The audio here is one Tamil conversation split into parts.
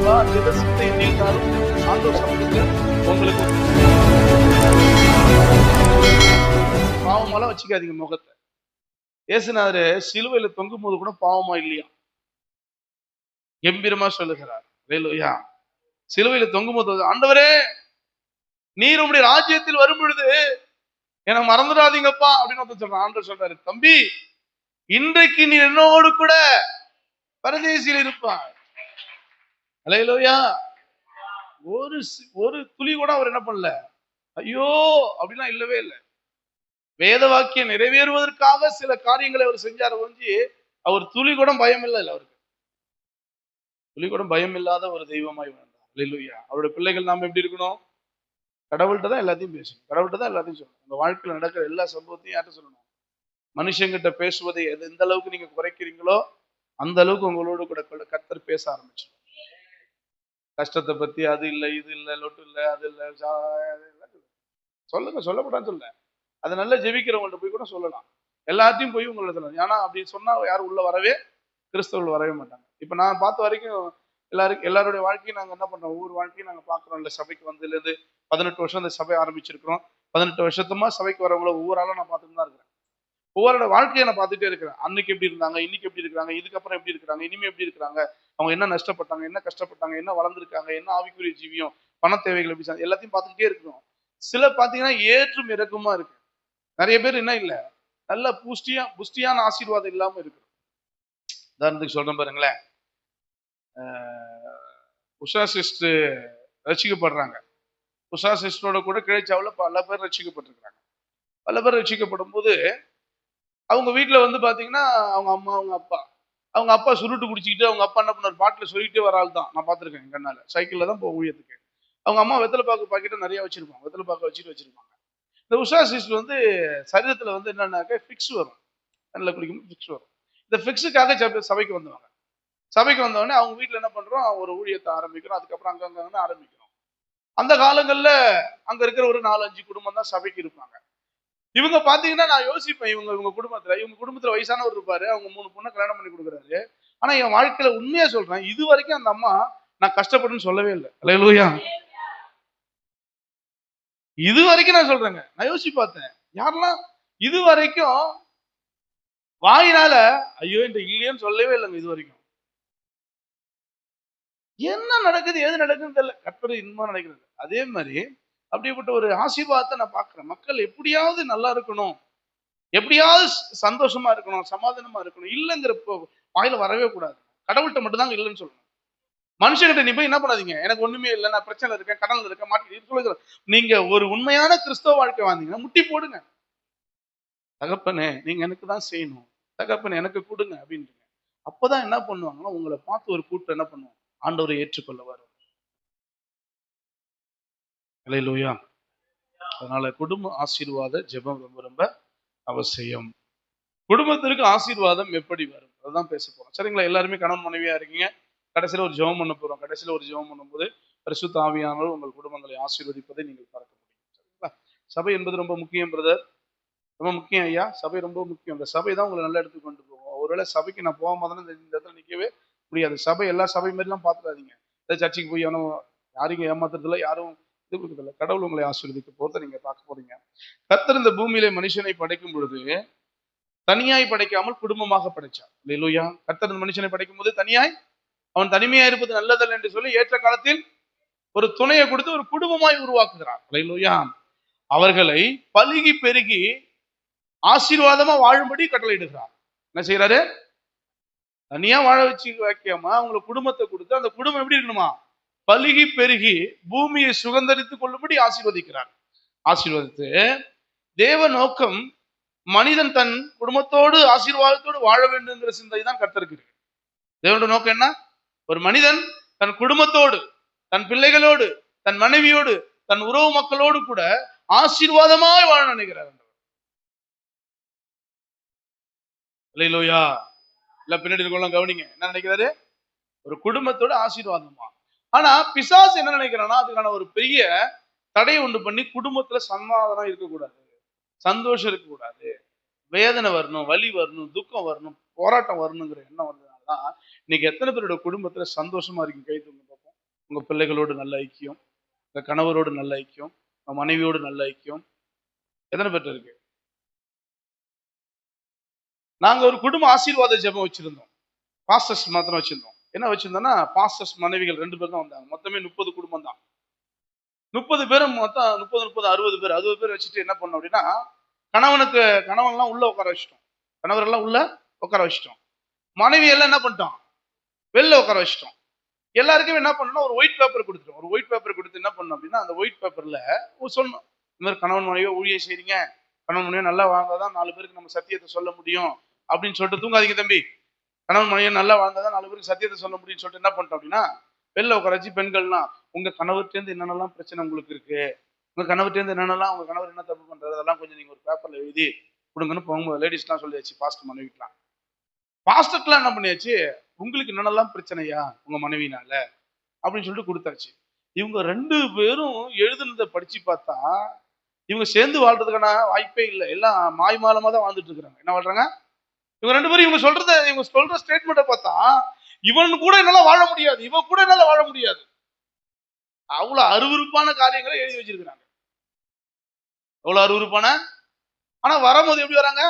எல்லா ஜெப சிந்தை நீண்டாலும் ஆண்டவர் சமூகத்தில் உங்களுக்கு பாவமெல்லாம் வச்சுக்காதீங்க முகத்தை. இயேசுநாதரு சிலுவையில தொங்கும் போது கூட பாவமா இல்லையா? கம்பீரமா சொல்லுகிறார். அல்லேலூயா. சிலுவையில தொங்கும் போது, ஆண்டவரே நீர் உம்முடைய ராஜ்யத்தில் வரும் பொழுது எனக்கு மறந்துடாதீங்கப்பா அப்படின்னு சொல்றான். ஆண்டவர் சொல்றாரு, தம்பி இன்றைக்கு நீ என்னோடு கூட பரதேசியில் இருப்பார். அல்லேலூயா. ஒரு துளி கூட அவர் என்ன பண்ணல, ஐயோ அப்படின்னா இல்லவே இல்லை. வேத வாக்கியம் நிறைவேறுவதற்காக சில காரியங்களை அவர் செஞ்சார் ஒழிஞ்சு அவர் துளி கூட பயம் இல்லை. அவருக்கு துளி கூட பயம் இல்லாத ஒரு தெய்வமாய் வாழ்ந்தார். அல்லேலூயா. அவருடைய பிள்ளைகள் நாம எப்படி இருக்கணும்? கடவுள்கிட்ட தான் எல்லாத்தையும் பேசணும், கடவுள்கிட்ட தான் எல்லாத்தையும் சொல்லணும். உங்க வாழ்க்கையில் நடக்கிற எல்லா சம்பவத்தையும் யார்கிட்ட சொல்லணும்? மனுஷங்கிட்ட பேசுவதை எந்த அளவுக்கு நீங்க குறைக்கிறீங்களோ அந்த அளவுக்கு உங்களோடு கூட கர்த்தர் பேச ஆரம்பிச்சு. கஷ்டத்தை பத்தி அது இல்லை, இது இல்லை, லொட்டு இல்லை, அது இல்லை, சொல்லுங்க, சொல்லப்படான்னு சொல்ல. அதை நல்லா ஜெபிக்கிறவங்கள்ட்ட போய் கூட சொல்லலாம். எல்லாத்தையும் போய் உங்களை சொல்லலாம். ஏன்னா அப்படி சொன்னா யாரும் உள்ள வரவே, கிறிஸ்தவர்கள் வரவே மாட்டாங்க. இப்ப நான் பார்த்த வரைக்கும் எல்லாருடைய வாழ்க்கையும் நாங்க என்ன பண்றோம், ஒவ்வொரு வாழ்க்கையும் நாங்க பாக்குறோம். இல்ல சபைக்கு வந்ததுலேருந்து 18 வருஷம் இந்த சபை ஆரம்பிச்சிருக்கிறோம். 18 வருஷத்துமா சபைக்கு வரவங்கள ஒவ்வொரு ஆளும் நான் பார்த்துட்டு தான் இருக்கிறேன். ஒவ்வொரு வாழ்க்கையை நான் பார்த்துட்டே இருக்கிறேன். அன்னைக்கு எப்படி இருந்தாங்க, இன்னைக்கு எப்படி இருக்கிறாங்க, இதுக்கப்புறம் எப்படி இருக்கிறாங்க, இனிமே எப்படி இருக்கிறாங்க, அவங்க என்ன நஷ்டப்பட்டாங்க, என்ன கஷ்டப்பட்டாங்க, என்ன வளர்ந்துருக்காங்க, என்ன ஆவிக்குரிய ஜீவியம், பண தேவைகள் எப்படி, எல்லாத்தையும் பார்த்துக்கிட்டே இருக்கிறோம். சில பாத்தீங்கன்னா ஏற்றும் இறக்கமா இருக்கு. நிறைய பேர் என்ன இல்லை, நல்ல புஷ்டியான ஆசீர்வாதம் இல்லாம இருக்கு. உதாரணத்துக்கு சொல்றேன் பாருங்களேன். உஷா சிஸ்டர் ரசிக்கப்படுறாங்க. உஷா சிஸ்டரோட கூட கிளைச்சாவுல பல பேர் ரசிக்கப்பட்டிருக்கிறாங்க. பல பேர் ரசிக்கப்படும் போது அவங்க வீட்டுல வந்து பாத்தீங்கன்னா அவங்க அம்மா, அவங்க அப்பா சுருட்டு குடிச்சிக்கிட்டு, அவங்க அப்பா என்ன பண்ணார், பாட்டில் சொல்லிட்டே வர ஆள் தான். நான் பார்த்துருக்கேன் என் கண்ணால. சைக்கிள்ல தான் போக ஊழியத்துக்கு. அவங்க அம்மா வெத்தலை பாக்கு பாக்கெட்டை நிறைய வச்சிருப்பாங்க, வெத்தலை பாக்கு வச்சிருப்பாங்க. இந்த உஷா சிஸ்டர் வந்து சரீரத்துல வந்து என்னன்னாக்க ஃபிக்ஸ் வரும், கண்ணில் குடிக்கும் ஃபிக்ஸ் வரும். இந்த ஃபிக்ஸுக்காக சபைக்கு வந்தவங்க. சபைக்கு வந்தவொடனே அவங்க வீட்டுல என்ன பண்றோம், ஒரு ஊழியத்தை ஆரம்பிக்கிறோம். அதுக்கப்புறம் அங்கங்க ஆரம்பிக்கிறோம். அந்த காலங்கள்ல அங்க இருக்கிற ஒரு 4-5 குடும்பம் தான் சபைக்கு இருப்பாங்க. இவங்க பாத்தீங்கன்னா நான் யோசிப்பேன், இவங்க குடும்பத்துல வயசானவர் இருப்பாரு. அவங்க 3 பொண்ணை கல்யாணம் பண்ணி கொடுக்குறாரு. ஆனா என் வாழ்க்கையில உண்மையா சொல்றேன், இது வரைக்கும் அந்த அம்மா நான் கஷ்டப்படுன்னு சொல்லவே இல்லை. அல்லேலூயா. இது வரைக்கும் நான் சொல்றேங்க, நான் யோசிச்சு பார்த்தேன், யாரெல்லாம் இது வரைக்கும் வாயினால ஐயோ இந்த இல்லையன்னு சொல்லவே இல்லைங்க. இது வரைக்கும் என்ன நடக்குது, ஏது நடக்குதுன்னு தெரியல. கர்த்தர் இன்பமா நினைக்கிறது. அதே மாதிரி அப்படிப்பட்ட ஒரு ஆசீர்வாதத்தை நான் பார்க்கிறேன். மக்கள் எப்படியாவது நல்லா இருக்கணும், எப்படியாவது சந்தோஷமா இருக்கணும், சமாதானமா இருக்கணும், இல்லைங்கிற வாயில வரவே கூடாது. கடவுள்கிட்ட மட்டும் தான் இல்லைன்னு சொல்லணும். மனுஷங்கிட்ட நீ போய் என்ன பண்ணாதீங்க, எனக்கு ஒண்ணுமே இல்லை, நான் பிரச்சனை இருக்கேன், கடன்ல இருக்கேன், மாட்டி சொல்லுங்க. நீங்க ஒரு உண்மையான கிறிஸ்தவ வாழ்க்கை வாழ்ந்தீங்கன்னா முட்டி போடுங்க. தகப்பனே நீங்க எனக்கு தான் செய்யணும், தகப்பனே எனக்கு கொடுங்க அப்படின்ட்டு. அப்பதான் என்ன பண்ணுவாங்கன்னா உங்களை பார்த்து ஒரு கூட்டம் என்ன பண்ணுவோம், ஆண்டவரை ஏற்றுக்கொள்ள வரும். அல்லேலூயா. அதனால குடும்ப ஆசீர்வாத ஜெபம் ரொம்ப ரொம்ப அவசியம். குடும்பத்திற்கு ஆசீர்வாதம் எப்படி வரும் அதுதான் பேச போறோம். சரிங்களா? எல்லாருமே கணவன் மனைவியா இருக்கீங்க. கடைசியில ஒரு ஜெபம் பண்ண போறோம். கடைசியில ஒரு ஜெபம் பண்ணும்போது பரிசுத்த ஆவியானவர் உங்கள் குடும்பங்களை ஆசீர்வதிப்பதை நீங்கள் பார்க்க முடியும். சரிங்களா? சபை என்பது ரொம்ப முக்கியம் பிரதர், ரொம்ப முக்கியம் ஐயா. சபை ரொம்ப முக்கியம். அந்த சபை தான் உங்களை நல்ல இடத்துக்கு கொண்டு போகும். ஒருவேளை சபைக்கு நான் போகாம தானே இந்த இடத்துல நிற்கவே முடியாது. சபை எல்லா சபை மாதிரிலாம் பார்த்துடாதீங்க. சர்ச்சைக்கு போய் யாரையும் ஏமாத்துறதில்ல, யாரும் இது கொடுக்கறதில்ல. கடவுள் உங்களை ஆசீர்வதிக்க போறதை நீங்க பார்க்க போறீங்க. கர்த்தர் இந்த பூமியிலே மனுஷனை படைக்கும் பொழுது தனியாய் படைக்காமல் குடும்பமாக படைச்சார். அல்லேலூயா. கர்த்தர் மனுஷனை படைக்கும் போது தனியாய், அவன் தனிமையா இருப்பது நல்லதல்ல என்று சொல்லி ஏற்ற காலத்தில் ஒரு துணையை கொடுத்து ஒரு குடும்பமாய் உருவாக்குகிறார். அல்லேலூயா. அவர்களை பலுகி பெருகி ஆசீர்வாதமா வாழும்படி கட்டளையிடுகிறார். என்ன செய்யறாரு? தனியா வாழ வச்சு வைக்காம அவங்களை குடும்பத்தை கொடுத்து அந்த குடும்பம் எப்படி இருக்கணுமா, பலுகி பெருகி பூமியை சுதந்தரித்துக் கொள்ளும்படி ஆசீர்வதிக்கிறார். ஆசீர்வதித்து தேவ நோக்கம் மனிதன் தன் குடும்பத்தோடு ஆசீர்வாதத்தோடு வாழ வேண்டும் என்கிற சிந்தை தான் கர்த்தருக்கு இருக்கு. தேவனுடைய நோக்கம் என்ன? ஒரு மனிதன் தன் குடும்பத்தோடு, தன் பிள்ளைகளோடு, தன் மனைவியோடு, தன் உறவு மக்களோடு கூட ஆசீர்வாதமாய் வாழ நினைக்கிறார். அல்லேலூயா. இல்ல பின்னாடி இருக்கலாம் கவனிங்க. என்ன நினைக்கிறாரு? ஒரு குடும்பத்தோட ஆசீர்வாதமா. ஆனா பிசாசு என்ன நினைக்கிறான்னா அதுக்கான ஒரு பெரிய தடையை உண்டு பண்ணி குடும்பத்துல சமாதானம் இருக்கக்கூடாது, சந்தோஷம் இருக்கக்கூடாது, வேதனை வரணும், வலி வரணும், துக்கம் வரணும், போராட்டம் வரணுங்கிற எண்ணம் வந்ததுனாலதான் இன்னைக்கு எத்தனை பேரோட குடும்பத்துல சந்தோஷமா இருக்கு? கை தூங்க பார்ப்போம். உங்க பிள்ளைகளோடு நல்ல ஐக்கியம், உங்க கணவரோடு நல்ல ஐக்கியம், உங்க மனைவியோடு நல்ல ஐக்கியம் எத்தனை பேர்ட்ட இருக்கு? நாங்க ஒரு குடும்ப ஆசீர்வாத ஜெபம் வச்சிருந்தோம். பாஸ்டர்ஸ் மாத்திரம் வச்சிருந்தோம். என்ன வச்சிருந்தோம்னா, பாஸ்டர்ஸ் மனைவிகள் 2 பேர் தான் வந்தாங்க. மொத்தமே 30 குடும்பம் தான். 30 பேரும் மொத்தம் 30, 30, 60 பேர் வச்சுட்டு என்ன பண்ணோம் அப்படின்னா, கணவன்லாம் உள்ள உட்கார வச்சுட்டோம். கணவரெல்லாம் உள்ள உட்கார வச்சுட்டோம். மனைவி எல்லாம் என்ன பண்ணிட்டோம்? வெளில உட்கார வச்சுட்டோம். எல்லாருக்குமே என்ன பண்ணோம்னா, ஒரு ஒயிட் பேப்பர் கொடுத்துட்டோம். ஒரு ஒயிட் பேப்பர் கொடுத்து என்ன பண்ணோம் அப்படின்னா, அந்த ஒயிட் பேப்பர்ல சொன்னோம். இந்த மாதிரி கணவன் மனைவியோ ஊழியம் செய்றீங்க, கணவன் மனைவியோ நல்லா வாழ்ந்தாதான் 4 பேருக்கு நம்ம சத்தியத்தை சொல்ல முடியும் அப்படின்னு சொல்லிட்டு, தூங்காதீங்க தம்பி, கணவன் மனைவியோ நல்லா வாழ்ந்தாதான் 4 பேருக்கு சத்தியத்தை சொல்ல முடியும்னு சொல்லிட்டு என்ன பண்ணிட்டோம் அப்படின்னா, வெளில உட்கார வச்சு பெண்கள்லாம் உங்க கணவர்கிட்ட என்னென்னலாம் பிரச்சனை உங்களுக்கு இருக்கு, உங்க கணவர்கிட்ட என்னென்னலாம் உங்க கணவர் என்ன தப்பு பண்றாரு, அதெல்லாம் கொஞ்சம் நீங்க ஒரு பேப்பர்ல எழுதி கொடுங்கன்னு போகும்போது லேடிஸ்லாம் சொல்லியாச்சு. பாஸ்டர் மனைவிக்கலாம், பாஸ்டர்லாம் என்ன பண்ணியாச்சு, உங்களுக்கு என்னென்னலாம் பிரச்சனையா உங்க மனைவினால அப்படின்னு சொல்லிட்டு கொடுத்தாச்சு. இவங்க 2 பேரும் எழுதுனதை படிச்சு பார்த்தா, இவங்க சேர்ந்து வாழ்றதுக்கான வாய்ப்பே இல்லை. எல்லாம் மாய்மாலமா தான் வாழ்ந்துட்டு இருக்கிறாங்க. என்ன வாழ்றாங்க இவங்க 2 பேரும்? இவங்க சொல்ற ஸ்டேட்மெண்ட்டை பார்த்தா, இவன் கூட என்னால வாழ முடியாது, இவன் கூட என்னால வாழ முடியாது. அவ்வளவு அருவருப்பான காரியங்களை எழுதி வச்சிருக்கிறாங்க. அவ்வளவு அருவருப்பான. ஆனா வரும்போது எப்படி வராங்க?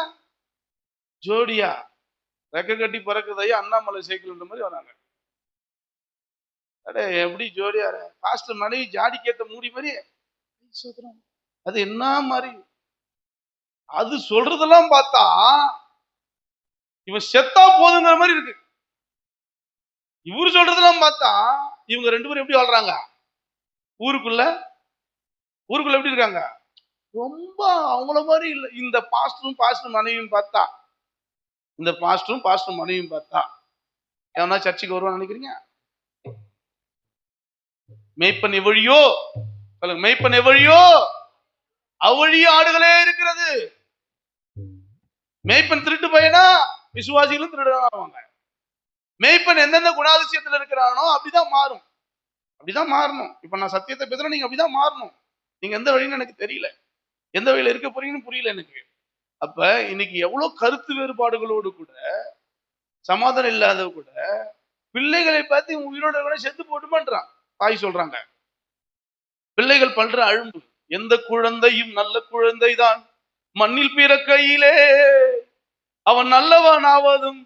ஜோடியா ரெக்க கட்டி பறக்குதையா அண்ணாமலை சைக்கிள்ன்ற மாதிரி வராங்க. அடே எப்படி ஜோடியா பாஸ்டர் மனைவி ஜாடிக்கேத்த மூடி மாதிரி. அது என்ன மாதிரி அது சொல்றதெல்லாம் பார்த்தா இவன் செத்தா போதுங்கிற மாதிரி இருக்கு. இவரு சொல்றதெல்லாம் பார்த்தா இவங்க 2 பேரும் எப்படி வாழ்றாங்க? ஊருக்குள்ள எப்படி இருக்காங்க? ரொம்ப அவங்கள மாதிரி இல்ல. இந்த பாஸ்டரும் மனைவியும் பார்த்தா, இந்த பாஸ்டரும் மனைவியும் பார்த்தா எவனா சர்ச்சுக்கு வருவான்னு நினைக்கிறீங்க? மேய்ப்பன் எவழியோ சொல்லுங்க, மேய்ப்பன் எவழியோ அவ்வழியோ ஆடுகளே இருக்கிறது. மேய்ப்பன் திருட்டு பையனா விசுவாசிகளும் திருடுவாங்க. மேய்ப்பன் எந்தெந்த குணாதிசயத்துல இருக்கிறானோ அப்படிதான் மாறும், அப்படிதான் மாறணும். இப்ப நான் சத்தியத்தை பேசுறேன், நீங்க அப்படிதான் மாறணும். நீங்க எந்த வழின்னு எனக்கு தெரியல, எந்த வழியில இருக்க போறீங்கன்னு புரியல எனக்கு. அப்ப இன்னைக்கு எவ்வளவு கருத்து வேறுபாடுகளோடு கூட, சமாதானம் இல்லாத கூட பிள்ளைகளை பார்த்து உயிரோட கூட செத்து போட்டுமான்றான் தாய் சொல்றாங்க. பிள்ளைகள் பண்ற அழும்பு, எந்த குழந்தையும் நல்ல குழந்தைதான் மண்ணில் பிறக்கையிலே அவன் நல்லவனாவதும்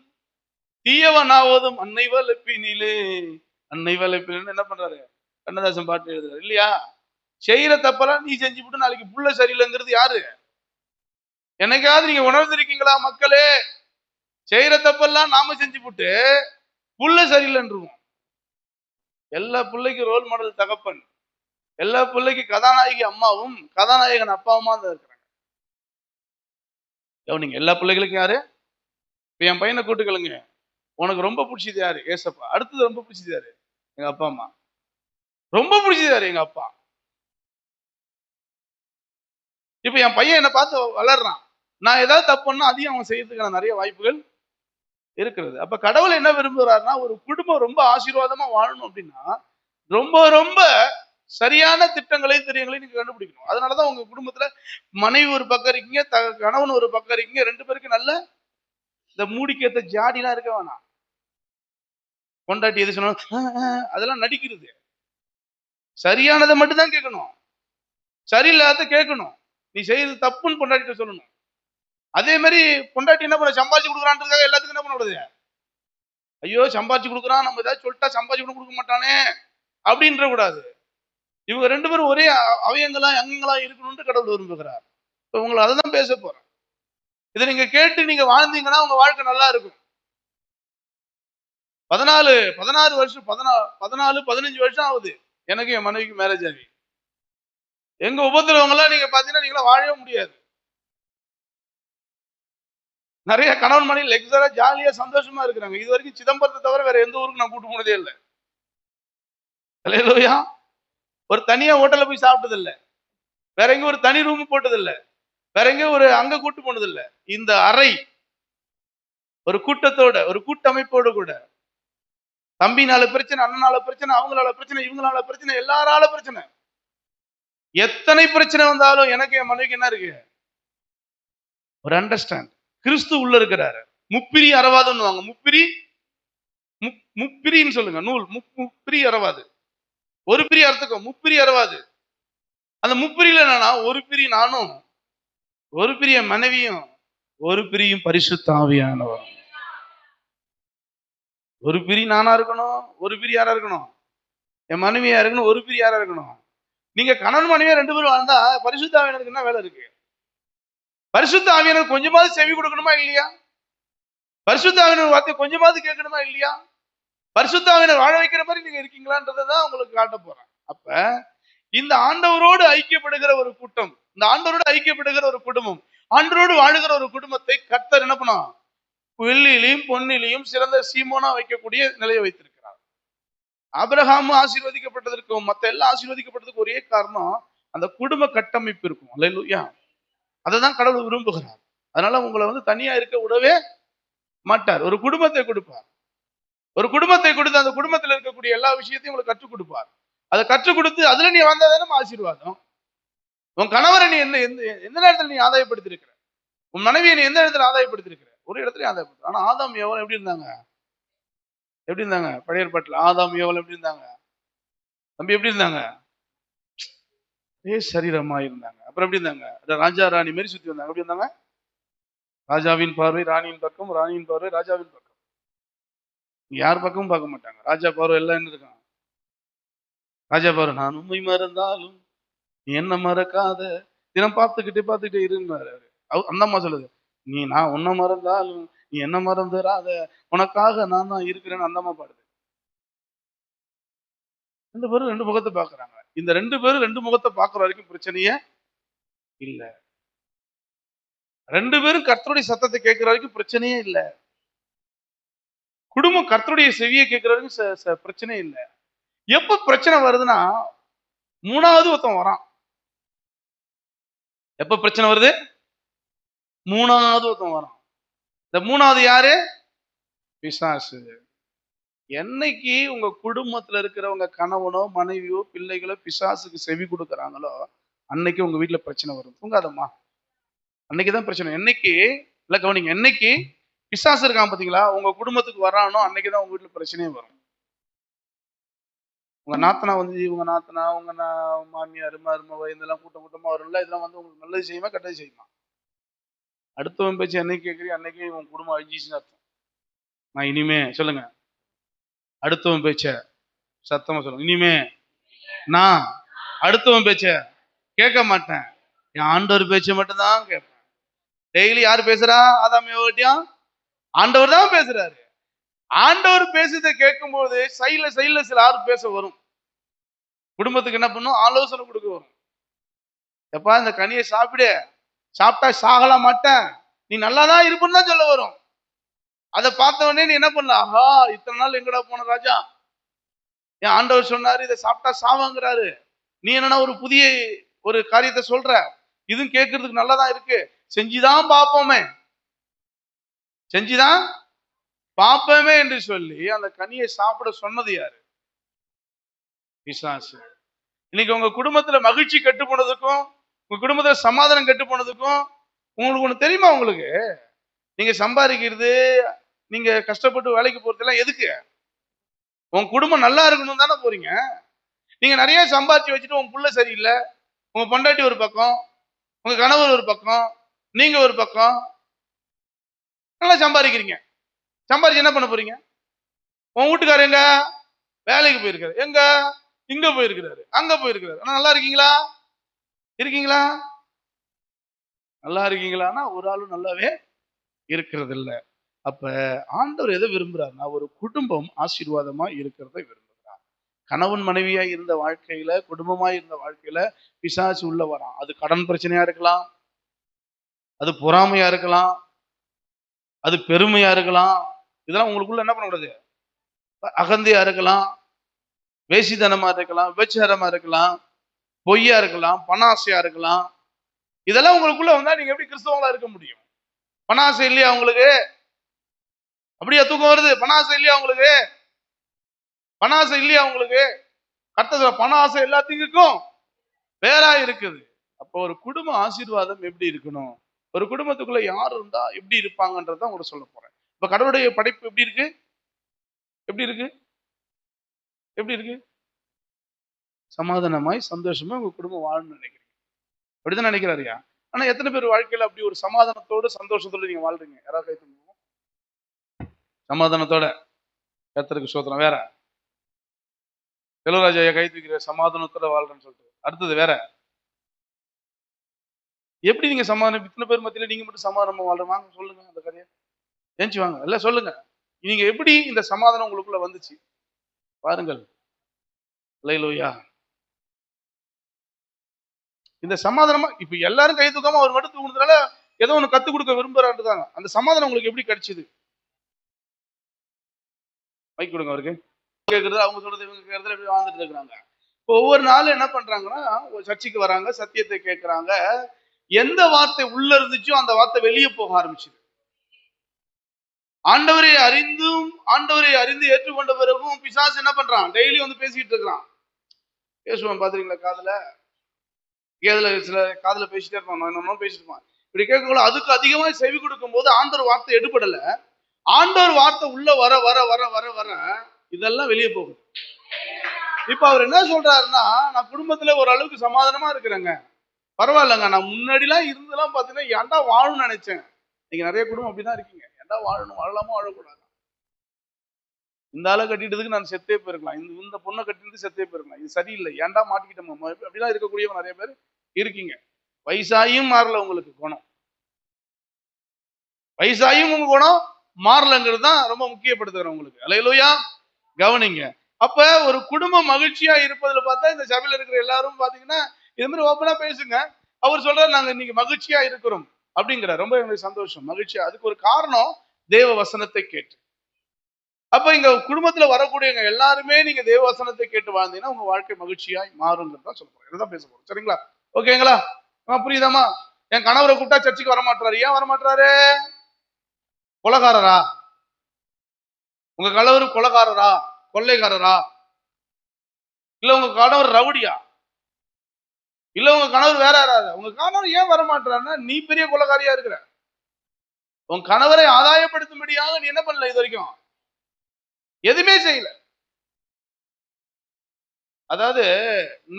தீயவனாவதும் அன்னை வளர்ப்பினிலே. அன்னை வளர்ப்பின்னு என்ன பண்றாரு? கண்ணதாசன் பாட்டு எழுதுறாரு இல்லையா? செய்யற தப்பெல்லாம் நீ செஞ்சு விட்டு நாளைக்கு புள்ள சரியில்லைங்கிறது யாரு? என்னைக்காவது நீங்க உணர்ந்திருக்கீங்களா மக்களே? செய்யற தப்பெல்லாம் நாம செஞ்சு விட்டு புள்ள சரியில்லைன்றுவோம். எல்லா பிள்ளைக்கும் ரோல் மாடல் தகப்பன், எல்லா பிள்ளைக்கும் கதாநாயகி அம்மாவும் கதாநாயகன் அப்பாவுமா தான் இருக்கிறாங்க. நீங்க எல்லா பிள்ளைகளுக்கும் யாரு? இப்ப என் பையனை கூட்டுக்கலுங்க, உனக்கு ரொம்ப பிடிச்சது யாரு? ஏசப்பா. அடுத்தது ரொம்ப பிடிச்சது யாரு? எங்க அப்பா அம்மா. ரொம்ப பிடிச்சது யாரு? எங்க அப்பா. இப்ப என் பையன் என்னை பார்த்து வளர்றான், நான் ஏதாவது தப்பு பண்ணா அதையும் அவன் செய்யறதுக்கான நிறைய வாய்ப்புகள் இருக்கிறது. அப்ப கடவுள் என்ன விரும்புகிறாருன்னா, ஒரு குடும்பம் ரொம்ப ஆசீர்வாதமா வாழணும் அப்படின்னா ரொம்ப ரொம்ப சரியான திட்டங்களையும் தெரியங்களையும் நீங்க கண்டுபிடிக்கணும். அதனாலதான் உங்க குடும்பத்துல மனைவி ஒரு பக்கம் இருக்கீங்க, கணவன் ஒரு பக்கம் இருக்கீங்க, 2 பேருக்கு நல்ல இந்த மூடிக்கேத்த ஜாடிலாம் இருக்க வேணாம். கொண்டாட்டி எது சொன்னாலும் அதெல்லாம் நடிக்கிறது. சரியானதை மட்டும் தான் கேட்கணும், சரியில்லாத கேட்கணும். நீ செய்யறது தப்புன்னு பொண்டாட்டிட்ட சொல்லணும். அதே மாதிரி பொண்டாட்டி என்ன பண்ண, சம்பாதிச்சு கொடுக்குறான்றதுக்காக எல்லாத்துக்கும் என்ன பண்ணக்கூடாது, ஐயோ சம்பாதிச்சு கொடுக்குறான் நம்ம ஏதாவது சொல்லிட்டா சம்பாதிச்சு கூட கொடுக்க மாட்டானே அப்படின்ற கூடாது. இவங்க 2 பேரும் ஒரே அவயங்களா அங்கங்களா இருக்கணும்னு கடவுள் விரும்புகிறார். இப்ப உங்களை அதை தான் பேச போறேன். இதை நீங்க கேட்டு நீங்க வாழ்ந்தீங்கன்னா உங்க வாழ்க்கை நல்லா இருக்கும். 16 வருஷம் 15 வருஷம் ஆகுது எனக்கு என் மனைவிக்கு மேரேஜ் ஆகி. எங்க உபத்திரவங்க எல்லாம் நீங்க பாத்தீங்கன்னா நீங்களா வாழவே முடியாது. நிறைய கணவன் மனைவி லெக்ஸரா ஜாலியா சந்தோஷமா இருக்கிறாங்க. இது வரைக்கும் சிதம்பரத்தை தவிர வேற எந்த ஊருக்கு நான் கூட்டு போனதே இல்லை. அல்லேலூயா. ஒரு தனியா ஹோட்டல்ல போய் சாப்பிட்டது இல்லை, வேற எங்க ஒரு தனி ரூம் போட்டது இல்லை, வேற எங்க ஒரு அங்க கூட்டு போனது இல்லை. இந்த அறை ஒரு கூட்டத்தோட, ஒரு கூட்டமைப்போடு கூட, தம்பினால பிரச்சனை, அண்ணனால பிரச்சனை, அவங்களால பிரச்சனை, இவங்களால பிரச்சனை, எல்லாரால பிரச்சனை. எத்தனை பிரச்சனை வந்தாலும் எனக்கு என் மனைவிக்கு என்ன இருக்கு, ஒரு அண்டர்ஸ்டாண்ட். கிறிஸ்து உள்ள இருக்கிறாரு. முப்பிரி அறவாதுன்னு, முப்பிரின்னு சொல்லுங்க, நூல் முப்பிரி அறவாது. ஒரு பிரி அறுத்துக்கும், முப்பிரி அறுவாது. அந்த முப்பிரியில என்னன்னா, ஒரு பிரி நானும், ஒரு பிரி என் மனைவியும், ஒரு பிரியும் பரிசுத்த ஆவியானவர். ஒரு பிரி நானா இருக்கணும், ஒரு பிரி யாரா இருக்கணும், என் மனைவியா இருக்கணும், ஒரு பிரி யாரா இருக்கணும். நீங்க கணவன் மனைவியா 2 பேரும் வாழ்ந்தா பரிசுத்த ஆவியானவருக்கு என்ன வேலை இருக்கு? பரிசுத்த ஆவியானவர் கொஞ்சமாவது செவி கொடுக்கணுமா இல்லையா? பரிசுத்த ஆவியானவர் வார்த்தை கொஞ்சமாவது கேட்கணுமா இல்லையா? பரிசுத்த ஆவியானவர் வாழ வைக்கிற மாதிரி நீங்க இருக்கீங்களான்றதை தான் உங்களுக்கு காட்ட போறேன். அப்ப இந்த ஆண்டவரோடு ஐக்கியப்படுகிற ஒரு கூட்டம், இந்த ஆண்டவரோடு ஐக்கியப்படுகிற ஒரு குடும்பம், ஆண்டவரோடு வாழுகிற ஒரு குடும்பத்தை கர்த்தர் என்ன பண்ணும்? வெள்ளியிலையும் பொன்னிலையும் சிறந்த சீமோனா வைக்கக்கூடிய நிலையை வைத்திருக்கிறார். ஆபிரகாம் ஆசீர்வதிக்கப்பட்டதற்கும் மத்த எல்லாம் ஆசீர்வதிக்கப்பட்டதுக்கு ஒரே காரணம் அந்த குடும்ப கட்டமைப்பு இருக்கும். அல்லேலூயா. அததான் கடவுள் விரும்புகிறார். அதனால உங்களை தனியா இருக்க விடவே மாட்டார். ஒரு குடும்பத்தை கொடுப்பார். ஒரு குடும்பத்தை கொடுத்து அந்த குடும்பத்தில் இருக்கக்கூடிய எல்லா விஷயத்தையும் உங்களுக்கு கற்றுக் கொடுப்பார். அதை கற்றுக் கொடுத்து அதுல நீ வந்தாதானே ஆசீர்வாதம். உன் கணவரை நீ எந்த நேரத்தில் நீ ஆதாயப்படுத்தி இருக்கிற? உன் மனைவியை நீ எந்த இடத்துல ஆதாயப்படுத்தி இருக்கிற? ஒரு இடத்துல ஆதாயப்படுத்த. ஆனா ஆதாம் ஏவாள் எப்படி இருந்தாங்க? எப்படி இருந்தாங்க? பழைய ஏற்பாட்டுல ஆதாம் ஏவாள் எப்படி இருந்தாங்க? தம்பி எப்படி இருந்தாங்க? சரீரமா இருந்தாங்க. அப்புறம் எப்படி இருந்தாங்க? ராஜா ராணி மாதிரி சுத்தி வந்தாங்க. எப்படி இருந்தாங்க? ராஜாவின் பார்வை ராணியின் பக்கம், ராணியின் பார்வை ராஜாவின் பக்கம். யார் பக்கமும் பார்க்க மாட்டாங்க. ராஜா பார்வை எல்லாம் என்ன இருக்காங்க? ராஜா பார்வை நான் உண்மை மறந்தாலும் நீ என்ன மறக்காத, தினம் பார்த்துக்கிட்டே இருந்தாரு. அந்த அம்மா சொல்லுது, நான் உன்னை மறந்தாலும் நீ என்ன மறந்துடாத, உனக்காக நான் தான் இருக்கிறேன்னு அந்த அம்மா பாடுது. 2 பேரும் 2 முகத்தை பாக்குறாங்க. இந்த 2 பேரும் 2 முகத்தை பாக்குற வரைக்கும் பிரச்சனையே இல்ல. 2 பேரும் கர்த்தருடைய சத்தத்தை கேட்கிற வரைக்கும் பிரச்சனையே இல்ல. குடும்பம் கர்த்தருடைய செவியை கேட்கிற வரைக்கும் பிரச்சனையே இல்ல. எப்ப பிரச்சனை வருதுன்னா, 3வது ஒருத்தன் வரான். எப்ப பிரச்சனை வருது? 3வது ஒருத்தன் வரான். இந்த 3வது யாரு? பிசாசு. என்னைக்கு உங்க குடும்பத்துல இருக்கிறவங்க கணவனோ மனைவியோ பிள்ளைகளோ பிசாசுக்கு செவி கொடுக்குறாங்களோ அன்னைக்கு உங்க வீட்டுல பிரச்சனை வரும். தூங்காதம்மா, அன்னைக்குதான் பிரச்சனை. என்னைக்கு இல்ல கவனிங்க, என்னைக்கு பிசாசு இருக்கான் பாத்தீங்களா உங்க குடும்பத்துக்கு வரானோ அன்னைக்குதான் உங்க வீட்டுல பிரச்சனையே வரும். உங்க நாத்தனா இவங்க நாத்தனா உங்க மாமியார் மருமவ இதெல்லாம் கூட்டமா வரும்ல, இதெல்லாம் உங்களுக்கு நல்லது செய்யுமா கெட்டது செய்யுமா? அடுத்தவன் பேச்சு என்னைக்கு கேட்கறீ அன்னைக்கு உங்க குடும்பம் அழிஞ்சிச்சுன்னு அர்த்தம். நான் இனிமே சொல்லுங்க, அடுத்தவன் பேச்ச சத்தமா சொல்லுங்க, இனிமே நான் அடுத்தவன் பேச்ச கேட்க மாட்டேன், என் ஆண்டவர் பேச்ச மட்டும்தான் கேட்பேன். டெய்லி யாரு பேசுறா? ஆதாம் ஏவாள்கிட்டயும் ஆண்டவர் தான் பேசுறாரு. ஆண்டவர் பேசுறதை கேட்கும்போது சைட்ல சில ஆறு பேச வரும். குடும்பத்துக்கு என்ன பண்ணும்? ஆலோசனை கொடுக்க வரும். எப்பா இந்த கனியை சாப்பிடு, சாப்பிட்டா சாகல மாட்டேன், நீ நல்லாதான் இருப்பன்னு தான் சொல்ல வரும். அதை பார்த்த உடனே நீ என்ன பண்ணல? ஆஹா, இத்தனை நாள் எங்கடா போன ராஜா, என் ஆண்டவர் சொன்னாரு இதை சாப்பிட்டா சாவாங்கிறாரு, நீ என்னன்னா ஒரு புதிய ஒரு காரியத்தை சொல்ற, இதுவும் கேட்கறதுக்கு நல்லாதான் இருக்கு, செஞ்சுதான் பார்ப்போமே என்று சொல்லி அந்த கனியை சாப்பிட சொன்னது யாரு? பிசாசு. இன்னைக்கு உங்க குடும்பத்துல மகிழ்ச்சி கெட்டு போனதுக்கும் உங்க குடும்பத்துல சமாதானம் கெட்டு போனதுக்கும் உங்களுக்கு ஒண்ணு தெரியுமா? உங்களுக்கு நீங்க சம்பாதிக்கிறது, நீங்க கஷ்டப்பட்டு வேலைக்கு போறது எல்லாம் எதுக்கு? உங்க குடும்பம் நல்லா இருக்கணும் தானே போறீங்க. நீங்க நிறைய சம்பாதிச்சு வச்சுட்டு உங்க புள்ள சரியில்லை, உங்க பொண்டாட்டி ஒரு பக்கம், உங்க கணவர் ஒரு பக்கம், நீங்க ஒரு பக்கம் நல்லா சம்பாதிக்கிறீங்க. சம்பாதிச்சு என்ன பண்ண போறீங்க? உன் வீட்டுக்காரர் எங்க? வேலைக்கு போயிருக்காரு. எங்க? இங்க போயிருக்கிறாரு, அங்க போயிருக்கிறாரு. ஆனா நல்லா இருக்கீங்களா? நல்லா இருக்கீங்களான்னா ஒரு ஆளும் நல்லாவே இருக்கிறது இல்ல. அப்ப ஆண்டவர் எதை விரும்புறாருன்னா ஒரு குடும்பம் ஆசீர்வாதமா இருக்கிறத விரும்புகிறார். கணவன் மனைவியா இருந்த வாழ்க்கையில, குடும்பமா இருந்த வாழ்க்கையில பிசாசு உள்ள வரான். அது கடன் பிரச்சனையா இருக்கலாம், அது பொறாமையா இருக்கலாம், அது பெருமையா இருக்கலாம். இதெல்லாம் உங்களுக்குள்ள என்ன பண்ணக்கூடாது? அகந்தையா இருக்கலாம், வேசித்தனமா இருக்கலாம், விபச்சாரமா இருக்கலாம், பொய்யா இருக்கலாம், பணாசையா இருக்கலாம். இதெல்லாம் உங்களுக்குள்ள வந்தா நீங்க எப்படி கிறிஸ்தவங்களா இருக்க முடியும்? பணாசை இல்லையா உங்களுக்கு? அப்படியா தூக்கம் வருது? பணாசை இல்லையா உங்களுக்கு? கர்த்தர் பணாசை எல்லாத்துக்கும் வேறா இருக்குது. அப்போ ஒரு குடும்ப ஆசீர்வாதம் எப்படி இருக்கணும், ஒரு குடும்பத்துக்குள்ள யார் இருந்தா எப்படி இருப்பாங்கன்றதான் உங்களுக்கு சொல்ல போறேன். இப்ப கடவுளுடைய படைப்பு எப்படி இருக்கு? சமாதானமாய் சந்தோஷமா உங்க குடும்பம் வாழணும்னு நினைக்கிறீங்க. அப்படிதான் நினைக்கிறாருயா. ஆனா எத்தனை பேர் வாழ்க்கையில அப்படி ஒரு சமாதானத்தோடு சந்தோஷத்தோடு நீங்க வாழ்றீங்க? யாராவது கை தூக்குங்க. சமாதானத்தோட. கர்த்தருக்கு ஸ்தோத்திரம். வேற செல்வராஜ் ஐயா கை தூக்கிற சமாதானத்தோட வாழ்றேன்னு சொல்லிட்டு. அடுத்தது வேற எப்படி நீங்க சமாதானம் இத்தனை பேர் மத்தியில நீங்க மட்டும் சமாதானமா வாழ்ற? வாங்க சொல்லுங்க அந்த கதையை. ஏஞ்சி வாங்க எல்லாம் சொல்லுங்க. நீங்க எப்படி இந்த சமாதானம் உங்களுக்குள்ள வந்துச்சு பாருங்கள். அல்லேலூயா. இந்த சமாதானமா இப்ப எல்லாரும் கை தூக்காம அவர் மட்டும் தூக்குனதுனால ஏதோ ஒண்ணு கத்து கொடுக்க விரும்புறாருதாங்க. அந்த சமாதானம் உங்களுக்கு எப்படி கிடைச்சது? மைக் கொடுங்க அவருக்கு. கேட்கறது அவங்க சொல்றது இவங்க கேட்கறது எப்படி வாழ்ந்துட்டு இருக்கிறாங்க. இப்போ ஒவ்வொரு நாளும் என்ன பண்றாங்கன்னா ஒரு சர்ச்சைக்கு வராங்க, சத்தியத்தை கேட்கறாங்க. எந்த வார்த்தை உள்ள இருந்துச்சோ அந்த வார்த்தை வெளியே போக ஆரம்பிச்சுது. ஆண்டவரை அறிந்து ஏற்றுக்கொண்ட பிறகும் பிசாசு என்ன பண்றான்? டெய்லி வந்து பேசிட்டு இருக்கிறான். பேசுவான் பாத்துறீங்களா? சில காதுல பேசிட்டே இருப்பான், நான் பேசிட்டு இருப்பான். இப்படி கேட்கக்குள்ள அதுக்கு அதிகமா செவி கொடுக்கும் போது ஆண்டவர் வார்த்தை எடுபடல. ஆண்டவர் வார்த்தை உள்ள வர வர வர வர வர இதெல்லாம் வெளியே போகுது. இப்ப அவர் என்ன சொல்றாருன்னா, நான் குடும்பத்துல ஓரளவுக்கு சமாதானமா இருக்கிறேங்க, பரவாயில்லங்க. நான் முன்னாடிலாம் இருந்தெல்லாம் பாத்தீங்கன்னா ஏன்டா வாழணும்னு நினைச்சேன். நீங்க நிறைய குடும்பம் அப்படிதான் இருக்கீங்க. ஏன்டா வாழணும், வாழலாமா வாழக்கூடாது. இந்த ஆளை கட்டிட்டதுக்கு நான் செத்தே போயிருக்கலாம், இந்த பொண்ணை கட்டிட்டு செத்தே போயிருக்கலாம், இது சரியில்லை, ஏன்டா மாட்டிக்கிட்டோம், அப்படிலாம் இருக்கக்கூடியவங்க நிறைய பேர் இருக்கீங்க. வயசாயும் மாறல உங்களுக்கு குணம், வயசாயும் உங்க குணம் மாறலங்கிறது தான் ரொம்ப முக்கியப்படுத்துறேன் உங்களுக்கு. அல்லேலூயா. கவனிங்க. அப்ப ஒரு குடும்பம் மகிழ்ச்சியா இருப்பதுல பார்த்தா இந்த சபையில இருக்கிற எல்லாரும் பாத்தீங்கன்னா இது மாதிரி ஓப்பனா பேசுங்க. அவர் சொல்றாரு நாங்க இன்னைக்கு மகிழ்ச்சியா இருக்கிறோம் அப்படிங்கிற. ரொம்ப எங்களுக்கு சந்தோஷம், மகிழ்ச்சியா. அதுக்கு ஒரு காரணம் தேவ வசனத்தை கேட்டு. அப்ப இங்க குடும்பத்துல வரக்கூடியவங்க எல்லாருமே நீங்க தேவ வசனத்தை கேட்டு வாழ்ந்தீங்கன்னா உங்க வாழ்க்கை மகிழ்ச்சியாய் மாறுங்கிறதா சொல்ல போறோம். இதுதான் பேச போறோம். சரிங்களா? ஓகேங்களா? புரியுதாமா? என் கணவரை கூப்பிட்டா சர்ச்சைக்கு வரமாட்டாரு. ஏன் வரமாட்டாரு? கொலைகாரரா? உங்க கணவர் கொலைகாரரா, கொள்ளைக்காரரா? இல்ல உங்க கணவர் ரவுடியா? இல்ல உங்க கணவர் வேற யாராவது? உங்க கணவர் ஏன் வரமாட்டாருன்னா நீ பெரிய கொலைகாரியா இருக்கிற. உன் கணவரை ஆதாயப்படுத்தும்படியாக நீ என்ன பண்ணல இது வரைக்கும்? எதுவுமே செய்யல. அதாவது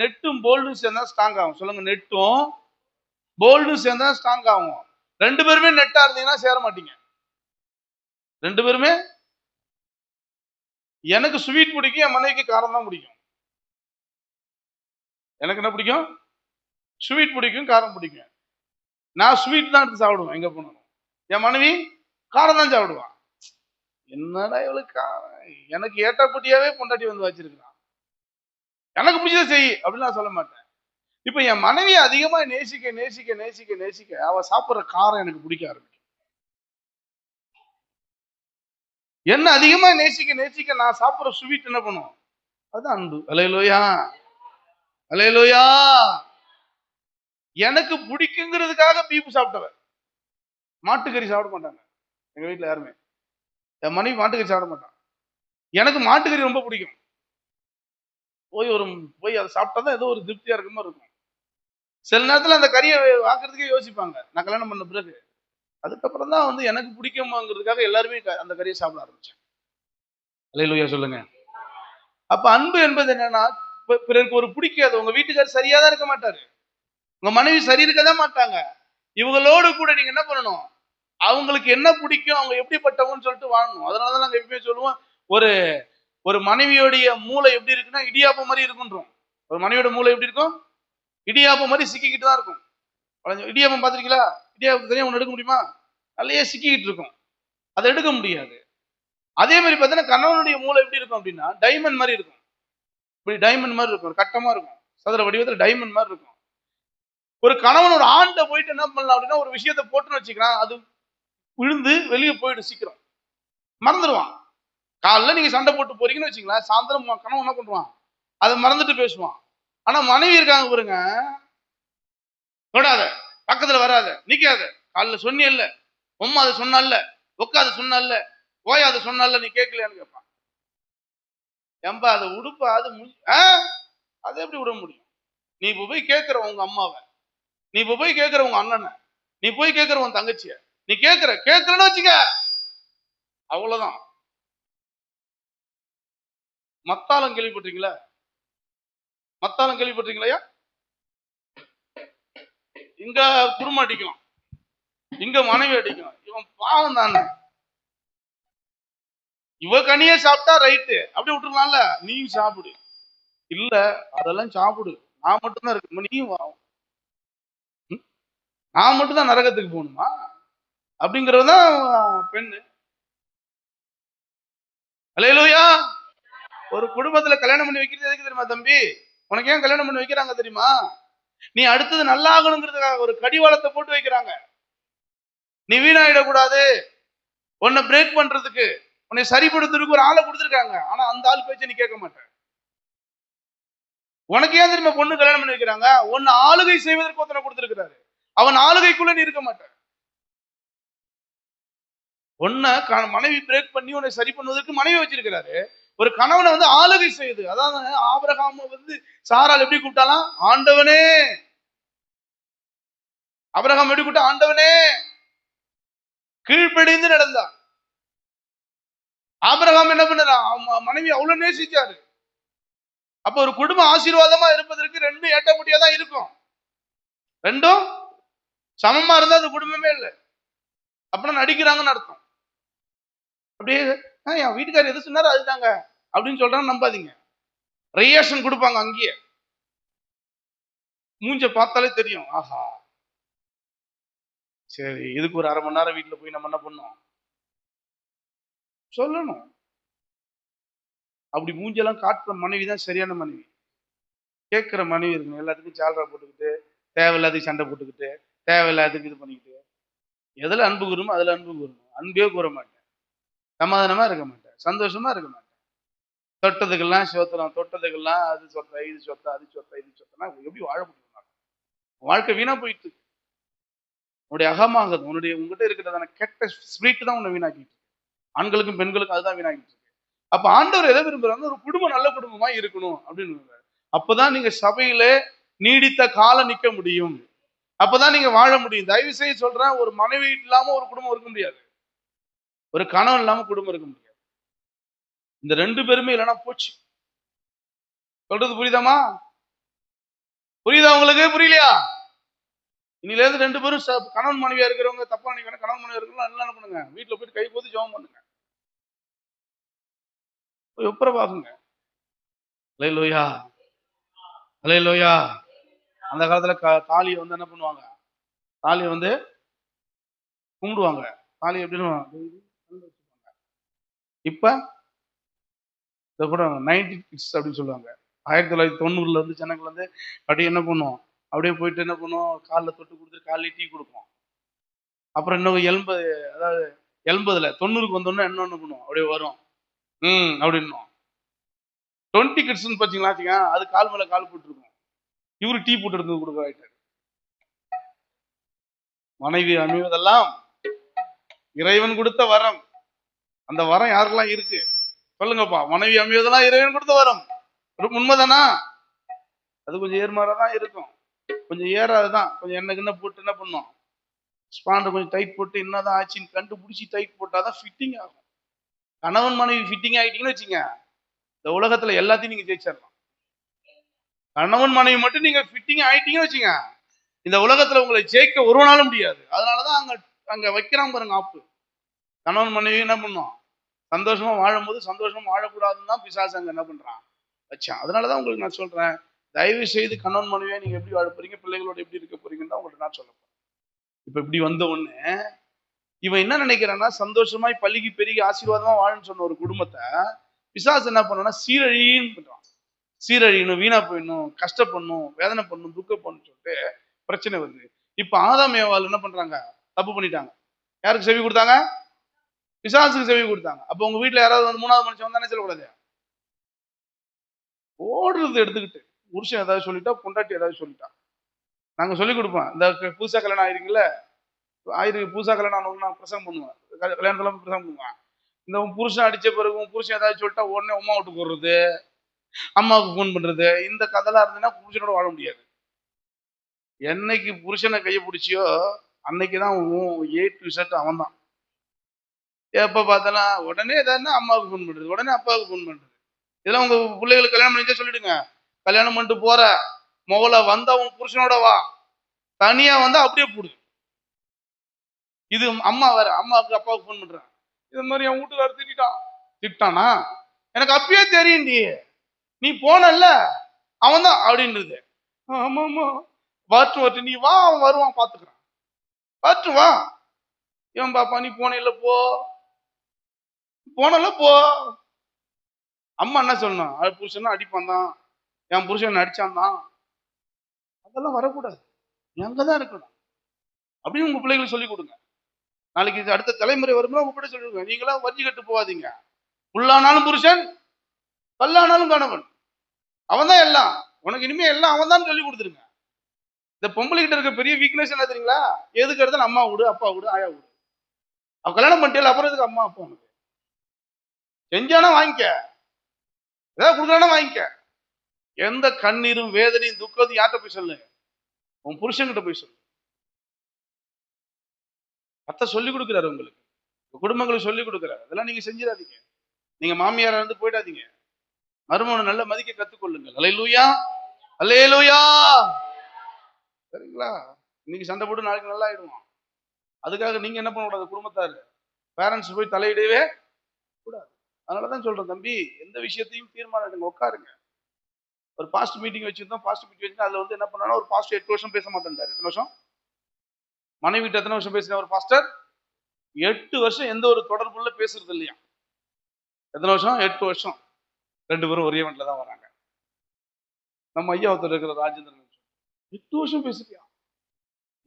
நெட்டும் போல்டும் சேர்ந்தா ஸ்ட்ராங் ஆகும். சொல்லுங்க, நெட்டும் போல்டும் சேர்ந்தா ஸ்ட்ராங் ஆகும். ரெண்டு பேருமே நெட்டா இருந்தீங்கன்னா சேர மாட்டீங்க. ரெண்டு பேருமே. எனக்கு ஸ்வீட் பிடிக்கும், என் மனைவிக்கு காரம் தான் பிடிக்கும். எனக்கு என்ன பிடிக்கும்? ஸ்வீட் பிடிக்கும், காரம் பிடிக்கும். நான் ஸ்வீட் தான் எடுத்து சாப்பிடுவேன் எங்க போனாலும். என் மனைவி காரம் தான் சாப்பிடுவான். என்னடா இவளுக்கு எனக்கு ஏட்டாப்பட்டியாவே பொண்டாட்டி வந்து வச்சிருக்கான், எனக்கு பிடிச்சதை செய் அப்படின்னு நான் சொல்ல மாட்டேன். இப்ப என் மனைவியை அதிகமா நேசிக்க நேசிக்க நேசிக்க நேசிக்க அவ சாப்பிடுற காரம் எனக்கு பிடிக்க ஆரம்பிக்கும். என்ன அதிகமா நேசிக்க நேசிக்க நான் சாப்பிடுற ஸ்வீட் என்ன பண்ணும்? அது அன்பு. அல்லேலூயா, அல்லேலூயா. எனக்கு பிடிக்குங்கிறதுக்காக பீஃப் சாப்பிட்டவன் மாட்டுக்கறி சாப்பிட மாட்டாங்க எங்க வீட்டுல யாருமே. என் மனைவி மாட்டுக்கறி சாப்பிட மாட்டான். எனக்கு மாட்டுக்கறி ரொம்ப பிடிக்கும். போய் அதை சாப்பிட்டாதான் ஏதோ ஒரு திருப்தியா இருக்க மாதிரி இருக்கும். சில நேரத்துல அந்த கறியை வாக்குறதுக்கே யோசிப்பாங்க. நான் கல்யாணம் பண்ண பிறகு அதுக்கப்புறம் தான் வந்து எனக்கு பிடிக்குமாங்கிறதுக்காக எல்லாருமே அந்த கறியை சாப்பிட ஆரம்பிச்சேன். அல்லேலூயா சொல்லுங்க. அப்ப அன்பு என்பது என்னன்னா, பிறருக்கு ஒரு பிடிக்காது. உங்க வீட்டுக்காரர் சரியா தான் இருக்க மாட்டாரு, உங்க மனைவி சரி இருக்கதான் மாட்டாங்க. இவங்களோடு கூட நீங்க என்ன பண்ணணும்? அவங்களுக்கு என்ன பிடிக்கும், அவங்க எப்படிப்பட்டவங்கன்னு சொல்லிட்டு வாழணும். அதனாலதான் நாங்க எப்பயுமே சொல்லுவோம், ஒரு ஒரு மனைவியோடைய மூளை எப்படி இருக்குன்னா இடியாப்பம் மாதிரி இருக்குன்றோம். ஒரு மனைவியோட மூளை எப்படி இருக்கும்? இடியாப்பம் மாதிரி சிக்கிக்கிட்டு தான் இருக்கும். இடியாப்பம் பார்த்திருக்கீங்களா? இடியாப்பம் தனியா ஒண்ணு எடுக்க முடியுமா? நல்லையே சிக்கிக்கிட்டு இருக்கும், அதை எடுக்க முடியாது. அதே மாதிரி பார்த்தீங்கன்னா கணவனுடைய மூளை எப்படி இருக்கும் அப்படின்னா டைமண்ட் மாதிரி இருக்கும். இப்படி டைமண்ட் மாதிரி இருக்கும், கட்டமா இருக்கும், சதுர வடிவத்தில் டைமண்ட் மாதிரி இருக்கும். ஒரு கணவன் ஒரு ஆண்ட போயிட்டு என்ன பண்ணலாம் அப்படின்னா ஒரு விஷயத்தை போட்டுன்னு வச்சுக்கிறான், அது விழுந்து வெளியே போயிட்டு சீக்கிரம் மறந்துடுவான். காலைல நீங்க சண்டை போட்டு போறீங்கன்னு வச்சுங்களேன், சாயந்தரம் கணவன் என்ன பண்ணுவான்? அதை மறந்துட்டு பேசுவான். ஆனா மனைவி இருக்காங்க பாருங்க, தொடாத, பக்கத்துல வராத, நிக்காத, காலைல சொன்னியல்ல, உம்மா அதை சொன்னால, உட்காத சொன்னால, போய் அதை சொன்னால, நீ கேட்கலையான்னு கேட்பான். ஏம்பா அதை உடுப்பா, அது அதை எப்படி விட முடியும்? நீ இப்ப போய் கேட்கிற உங்க அம்மாவை, நீ இப்ப போய் கேட்கிற உங்க அண்ணனை, நீ போய் கேட்கிற உன் தங்கச்சிய, நீ கேட்கிறன்னு வச்சுக்க, அவ்வளவுதான். மத்தாளம் கேள்விப்பட்டீங்களா? மத்தாலும் கேள்விப்பட்டிருக்கீங்களா? இங்க குடும்பம் அடிக்கலாம், இங்க மனைவி அடிக்கலாம். இவன் பாவம் தானே, இவ கனியே சாப்பிட்டா ரைட்டு, அப்படி விட்டுருலாம்ல. நீயும் சாப்பிடு. இல்ல, அதெல்லாம் சாப்பிடு, நான் மட்டும்தான் இருக்கு, நீயும் வா. நான் மட்டும்தான் நரகத்துக்கு போகணுமா அப்படிங்கறதுதான் பெண்ணு. அல்லேலூயா. ஒரு குடும்பத்துல கல்யாணம் பண்ணி வைக்கிறது எதுக்கு தெரியுமா தம்பி? உனக்கு ஏன் கல்யாணம் பண்ணி வைக்கிறாங்க தெரியுமா? நீ அடுத்தது நல்லா ஆகணுங்கிறதுக்காக ஒரு கடிவாளத்தை போட்டு வைக்கிறாங்க. நீ வீணாயிடக்கூடாது, உன்னை பிரேக் பண்றதுக்கு, உன்னை சரிப்படுத்துறதுக்கு ஒரு ஆளை கொடுத்துருக்காங்க. ஆனா அந்த ஆள் பேச்ச நீ கேட்க மாட்ட. உனக்கு ஏன் தெரியுமா பொண்ணு கல்யாணம் பண்ணி வைக்கிறாங்க? உன்னை ஆளுகை செய்வதற்கு ஒருத்தனை கொடுத்திருக்கிறாரு. அவன் ஆளுகைக்குள்ள நீ இருக்க மாட்ட. உன்னை மனைவி பிரேக் பண்ணி உன்னை சரி பண்ணுவதற்கு மனைவி வச்சிருக்கிறாரு. ஒரு கணவனை வந்து ஆளுகை செய்யுது. அதாவது ஆபிரகாம் வந்து சாரால் எப்படி கூப்பிட்டாலாம்? ஆண்டவனே. ஆபிரகாம் எப்படி கூப்பிட்டா? ஆண்டவனே. கீழ்ப்படிந்து நடந்தான். ஆபிரகாம் என்ன பண்ணான்? மனைவி அவ்வளவு நேசிச்சாரு. அப்ப ஒரு குடும்ப ஆசீர்வாதமா இருப்பதற்கு ரெண்டும் ஏட்டப்படியா தான் இருக்கும். ரெண்டும் சமமா இருந்தா அது குடும்பமே இல்லை. அப்படின்னா நடிக்கிறாங்கன்னு அர்த்தம். அப்படியே என் வீட்டுக்காரர் எது சொன்னாரு அதுதாங்க அப்படின்னு சொல்றான்னு நம்பாதீங்க. ரியாக்ஷன் கொடுப்பாங்க அங்கேயே. மூஞ்ச பார்த்தாலே தெரியும். ஆஹா, சரி, இதுக்கு ஒரு 1/2 மணி நேரம் வீட்டுல போய் நம்ம என்ன பண்ணோம் சொல்லணும். அப்படி மூஞ்செல்லாம் காட்டுற மனைவி தான் சரியான மனைவி. கேட்கிற மனைவி இருக்கணும். எல்லாத்துக்கும் சால்ரா போட்டுக்கிட்டு, தேவையில்லாததுக்கு சண்டை போட்டுக்கிட்டு, தேவையில்லாததுக்கு இது பண்ணிக்கிட்டு, எதுல அன்பு கூறுமோ அதுல அன்பு கூறணும். அன்பே கூற மாட்டேன், சமாதானமா இருக்க மாட்டேன், சந்தோஷமா இருக்க மாட்டேன். தொட்டதுக்கெல்லாம் சோத்திரம், தொட்டதுக்கெல்லாம் அது சொத்த, இது சொத்த, அது சொத்த, இது சொத்தனா எப்படி வாழ முடியும்? வாழ்க்கை வீணா போயிட்டு. உன்னுடைய அகமாகுது, உங்ககிட்ட இருக்கிறதான கெட்ட ஸ்பிரிட் தான் உன்னை வீணாக்கிட்டு. ஆண்களுக்கும் பெண்களுக்கும் அதுதான் வீணாக்கிட்டு இருக்கு. அப்ப ஆண்டவர் எதை விரும்புறாங்க? ஒரு குடும்பம் நல்ல குடும்பமா இருக்கணும் அப்படின்னு. அப்பதான் நீங்க சபையில நீடித்த காலம் நிக்க முடியும். அப்பதான் நீங்க வாழ முடியும். தயவு செய்து சொல்றேன், ஒரு மனைவி இல்லாம ஒரு குடும்பம் இருக்க முடியாது. ஒரு கணவன் இல்லாம குடும்பம் இருக்க முடியாது. இந்த 2 பேருமே இல்லைன்னா போச்சு. சொல்றது புரியுதாமா? புரியுதா உங்களுக்கு? புரியலையா? இன்னில இருந்து 2 பேரும் கணவன் மனைவியா இருக்கிறவங்க தப்பா நினைக்கிறேன். கணவன் மனைவியா இருக்கிறவங்க என்ன பண்ணுங்க, வீட்டுல போயிட்டு கை போட்டு ஜெபம் பண்ணுங்க, ஒப்புரவாகுங்க. அல்லேலூயா, அல்லேலூயா. அந்த காலத்துல தாலியை வந்து என்ன பண்ணுவாங்க? தாலியை வந்து கும்பிடுவாங்க. தாலி எப்படின்னு இப்ப இதை கூட 90 கிட்ஸ் அப்படின்னு சொல்லுவாங்க. 1990 இருந்து ஜனங்கள் வந்து அப்படியே என்ன பண்ணுவோம், அப்படியே போயிட்டு என்ன பண்ணுவோம், காலில் தொட்டு கொடுத்துட்டு காலையில் டீ கொடுப்போம். அப்புறம் இன்னும் 80, அதாவது 80ல 90க்கு வந்தோன்னா என்ன ஒண்ணு பண்ணுவோம், அப்படியே வரும் அப்படின்னும். 20 கிட்ஸ்ன்னு பார்த்தீங்களா, அது கால் மேல கால் போட்டுருக்கோம். இவரு டீ போட்டு எடுத்து கொடுக்குறாயிட்டாரு. மனைவி அமைவதெல்லாம் இறைவன் கொடுத்த வரம். அந்த வரம் யாருக்கெல்லாம் இருக்கு சொல்லுங்கப்பா? மனைவி அமைவதெல்லாம் இறைவன் கொடுத்த வரம். உண்மைதானா? அது கொஞ்சம் ஏர்மாறாதான் இருக்கும், கொஞ்சம் ஏறாதுதான். கொஞ்சம் என்ன போட்டு என்ன பண்ணும், ஸ்பாண்டை கொஞ்சம் டைட் போட்டு என்னதான் ஆச்சுன்னு கண்டுபிடிச்சி டைட் போட்டாதான் ஃபிட்டிங் ஆகும். கணவன் மனைவி ஃபிட்டிங் ஆகிட்டீங்கன்னு வச்சுங்க, இந்த உலகத்துல எல்லாத்தையும் நீங்க ஜெயிச்சிடலாம். கணவன் மனைவி மட்டும் நீங்க ஃபிட்டிங் ஆயிட்டீங்கன்னு வச்சுங்க, இந்த உலகத்துல உங்களை ஜெயிக்க ஒருவனாலும் முடியாது. அதனாலதான் அங்க வைக்கிறான் பாருங்க ஆப்பு. கணவன் மனைவி என்ன பண்ணும், சந்தோஷமா வாழும் போது சந்தோஷமா வாழக்கூடாதுன்னு தான் பிசாசு அங்க என்ன பண்றான் வச்சான். அதனாலதான் உங்களுக்கு நான் சொல்றேன், தயவு செய்து கணவன் மனைவியா நீங்க எப்படி வாழ போறீங்க, பிள்ளைகளோட எப்படி இருக்க போறீங்கன்னு தான் உங்களுக்கு நான் சொல்ல போறேன். இப்ப இப்படி வந்த உடனே இவன் என்ன நினைக்கிறான்னா, சந்தோஷமாய் பள்ளிக்கு பெருகி ஆசீர்வாதமா வாழன்னு சொன்ன ஒரு குடும்பத்தை பிசாசு என்ன பண்ணா, சீரழின்னு பண்றான். சீரழியணும், வீணா போயிடணும், கஷ்டப்படணும், வேதனை பண்ணணும், துக்கப்படணும் சொல்லிட்டு பிரச்சனை வருது. இப்ப ஆதாம் ஏவாள் என்ன பண்றாங்க, தப்பு பண்ணிட்டாங்க. யாருக்கு செவி கொடுத்தாங்க? பிசாசுக்கு செவி கொடுத்தாங்க. அப்ப உங்க வீட்டுல யாராவது வந்து 3வது மனுஷன் வந்தானே சொல்லக்கூடாது, ஓடுறது எடுத்துக்கிட்டு. புருஷன் ஏதாவது சொல்லிட்டா, பொண்டாட்டி ஏதாவது சொல்லிட்டா, நாங்க சொல்லி கொடுப்போம். இந்த புதுசா கல்யாணம் ஆயிருக்கீங்களா, புதுசா கல்யாணம் ஆனவங்க பிரசங்கம் பண்ணுவேன், கல்யாணத்துல பிரசங்கம் பண்ணுவேன். இந்த புருஷன் அடிச்ச பிறகு புருஷன் ஏதாவது சொல்லிட்டா உடனே அம்மா வீட்டுக்கு போடுறது, அம்மாவுக்கு போன் பண்றது, இந்த கதைலாம் இருந்ததுன்னா புருஷனோட வாழ முடியாது. என்னைக்கு புருஷனை கையை பிடிச்சியோ அன்னைக்குதான் A to Z அவன் தான். எப்ப பார்த்தாலும் உடனே ஏதாவது அம்மாவுக்கு போன் பண்றது, உடனே அப்பாவுக்கு போன் பண்றது. இதெல்லாம் உங்க பிள்ளைகளுக்கு கல்யாணம் பண்ணிச்சா சொல்லிடுங்க, கல்யாணம் பண்ணிட்டு போற முதல்ல வந்தா உன் புருஷனோட வா, தனியா வந்தா அப்படியே போடு. இது அம்மா வேற, அம்மாவுக்கு அப்பாவுக்கு போன் பண்றேன், இது மாதிரி என் வீட்டுக்காரர் திட்டானா, எனக்கு அப்பயே தெரியும், நீ போனல்ல அவன் தான் அப்படின்றது. ஆமா ஆமா வரட்டு நீ வா, அவன் வருவான் பாத்துக்கிறான், வரட்டு வா. ஏன் பாப்பா நீ போனல போ, போனல போ. அம்மா என்ன சொல்லணும், அது புருஷன் அடிப்பான் தான், என் புருஷன் அடிச்சான் தான், அதெல்லாம் வரக்கூடாது, அங்கதான் இருக்கணும் அப்படின்னு உங்க பிள்ளைகளுக்கு சொல்லிக் கொடுங்க. நாளைக்கு அடுத்த தலைமுறை வரும்போது உங்க கூட சொல்லிடுங்க, நீங்களாம் வஞ்சி கட்டு போகாதீங்க. புல்லானாலும் புருஷன், கல்லானாலும் கணவன், அவன் தான் எல்லாம், உனக்கு இனிமே எல்லாம் அவன் தான் சொல்லி கொடுத்துருங்க. இந்த பொம்பளை கிட்ட இருக்க பெரிய வீக்னஸ் என்ன தெரியுங்களா, எதுக்கு எடுத்தாலும் அம்மா விடு, அப்பா விடு, ஆயா விடு. அவ கல்யாணம் பண்ணிட்டே அப்புறம் எதுக்கு அம்மா அப்பா, உனக்கு செஞ்சானா வாங்கிக்க, ஏதாவது கொடுக்கறானா வாங்கிக்க. எந்த கண்ணீரும் வேதனையும் துக்கத்தையும் யார்கிட்ட போய் சொல்லு, உன் புருஷன்கிட்ட போய் சொல்லு. அத்தை சொல்லி கொடுக்குறாரு உங்களுக்கு, குடும்பங்களுக்கு சொல்லி கொடுக்குறாரு, அதெல்லாம் நீங்க செஞ்சிடாதீங்க. நீங்க மாமியாரா இருந்து போயிடாதீங்க, மருமகனை நல்ல மதிக்க கத்துக்கொள்ளுங்கள். அல்லேலூயா, அல்லேலூயா. சரிங்களா? இன்னைக்கு சண்டை போட்டு நாளைக்கு நல்லா ஆயிடுவான். அதுக்காக நீங்க என்ன பண்ணக்கூடாது, குடும்பத்தாரு பேரண்ட்ஸ் போய் தலையிடவே கூடாது. அதனாலதான் சொல்றேன் தம்பி, எந்த விஷயத்தையும் தீர்மானம் எடுங்க, உட்காருங்க. ஒரு பாஸ்ட் மீட்டிங் வச்சிருந்தோம், பாஸ்ட் மீட்டிங் வச்சு அதுல வந்து என்ன பண்ணா, ஒரு பாஸ்டர் 8 வருஷம் பேச மாட்டேன்டாரு. எத்தனை வருஷம்? மனைவி கிட்ட எத்தனை வருஷம் பேசின ஒரு பாஸ்டர்? 8 வருஷம் எந்த ஒரு தொடர்புள்ள பேசுறது இல்லையா. எத்தனை வருஷம்? 8 வருஷம். 2 பேரும் ஒரே வண்டில தான் வராங்க. நம்ம ஐயா ஒருத்தர் இருக்கிற ராஜேந்திரன், 8 வருஷம் பேசலையா,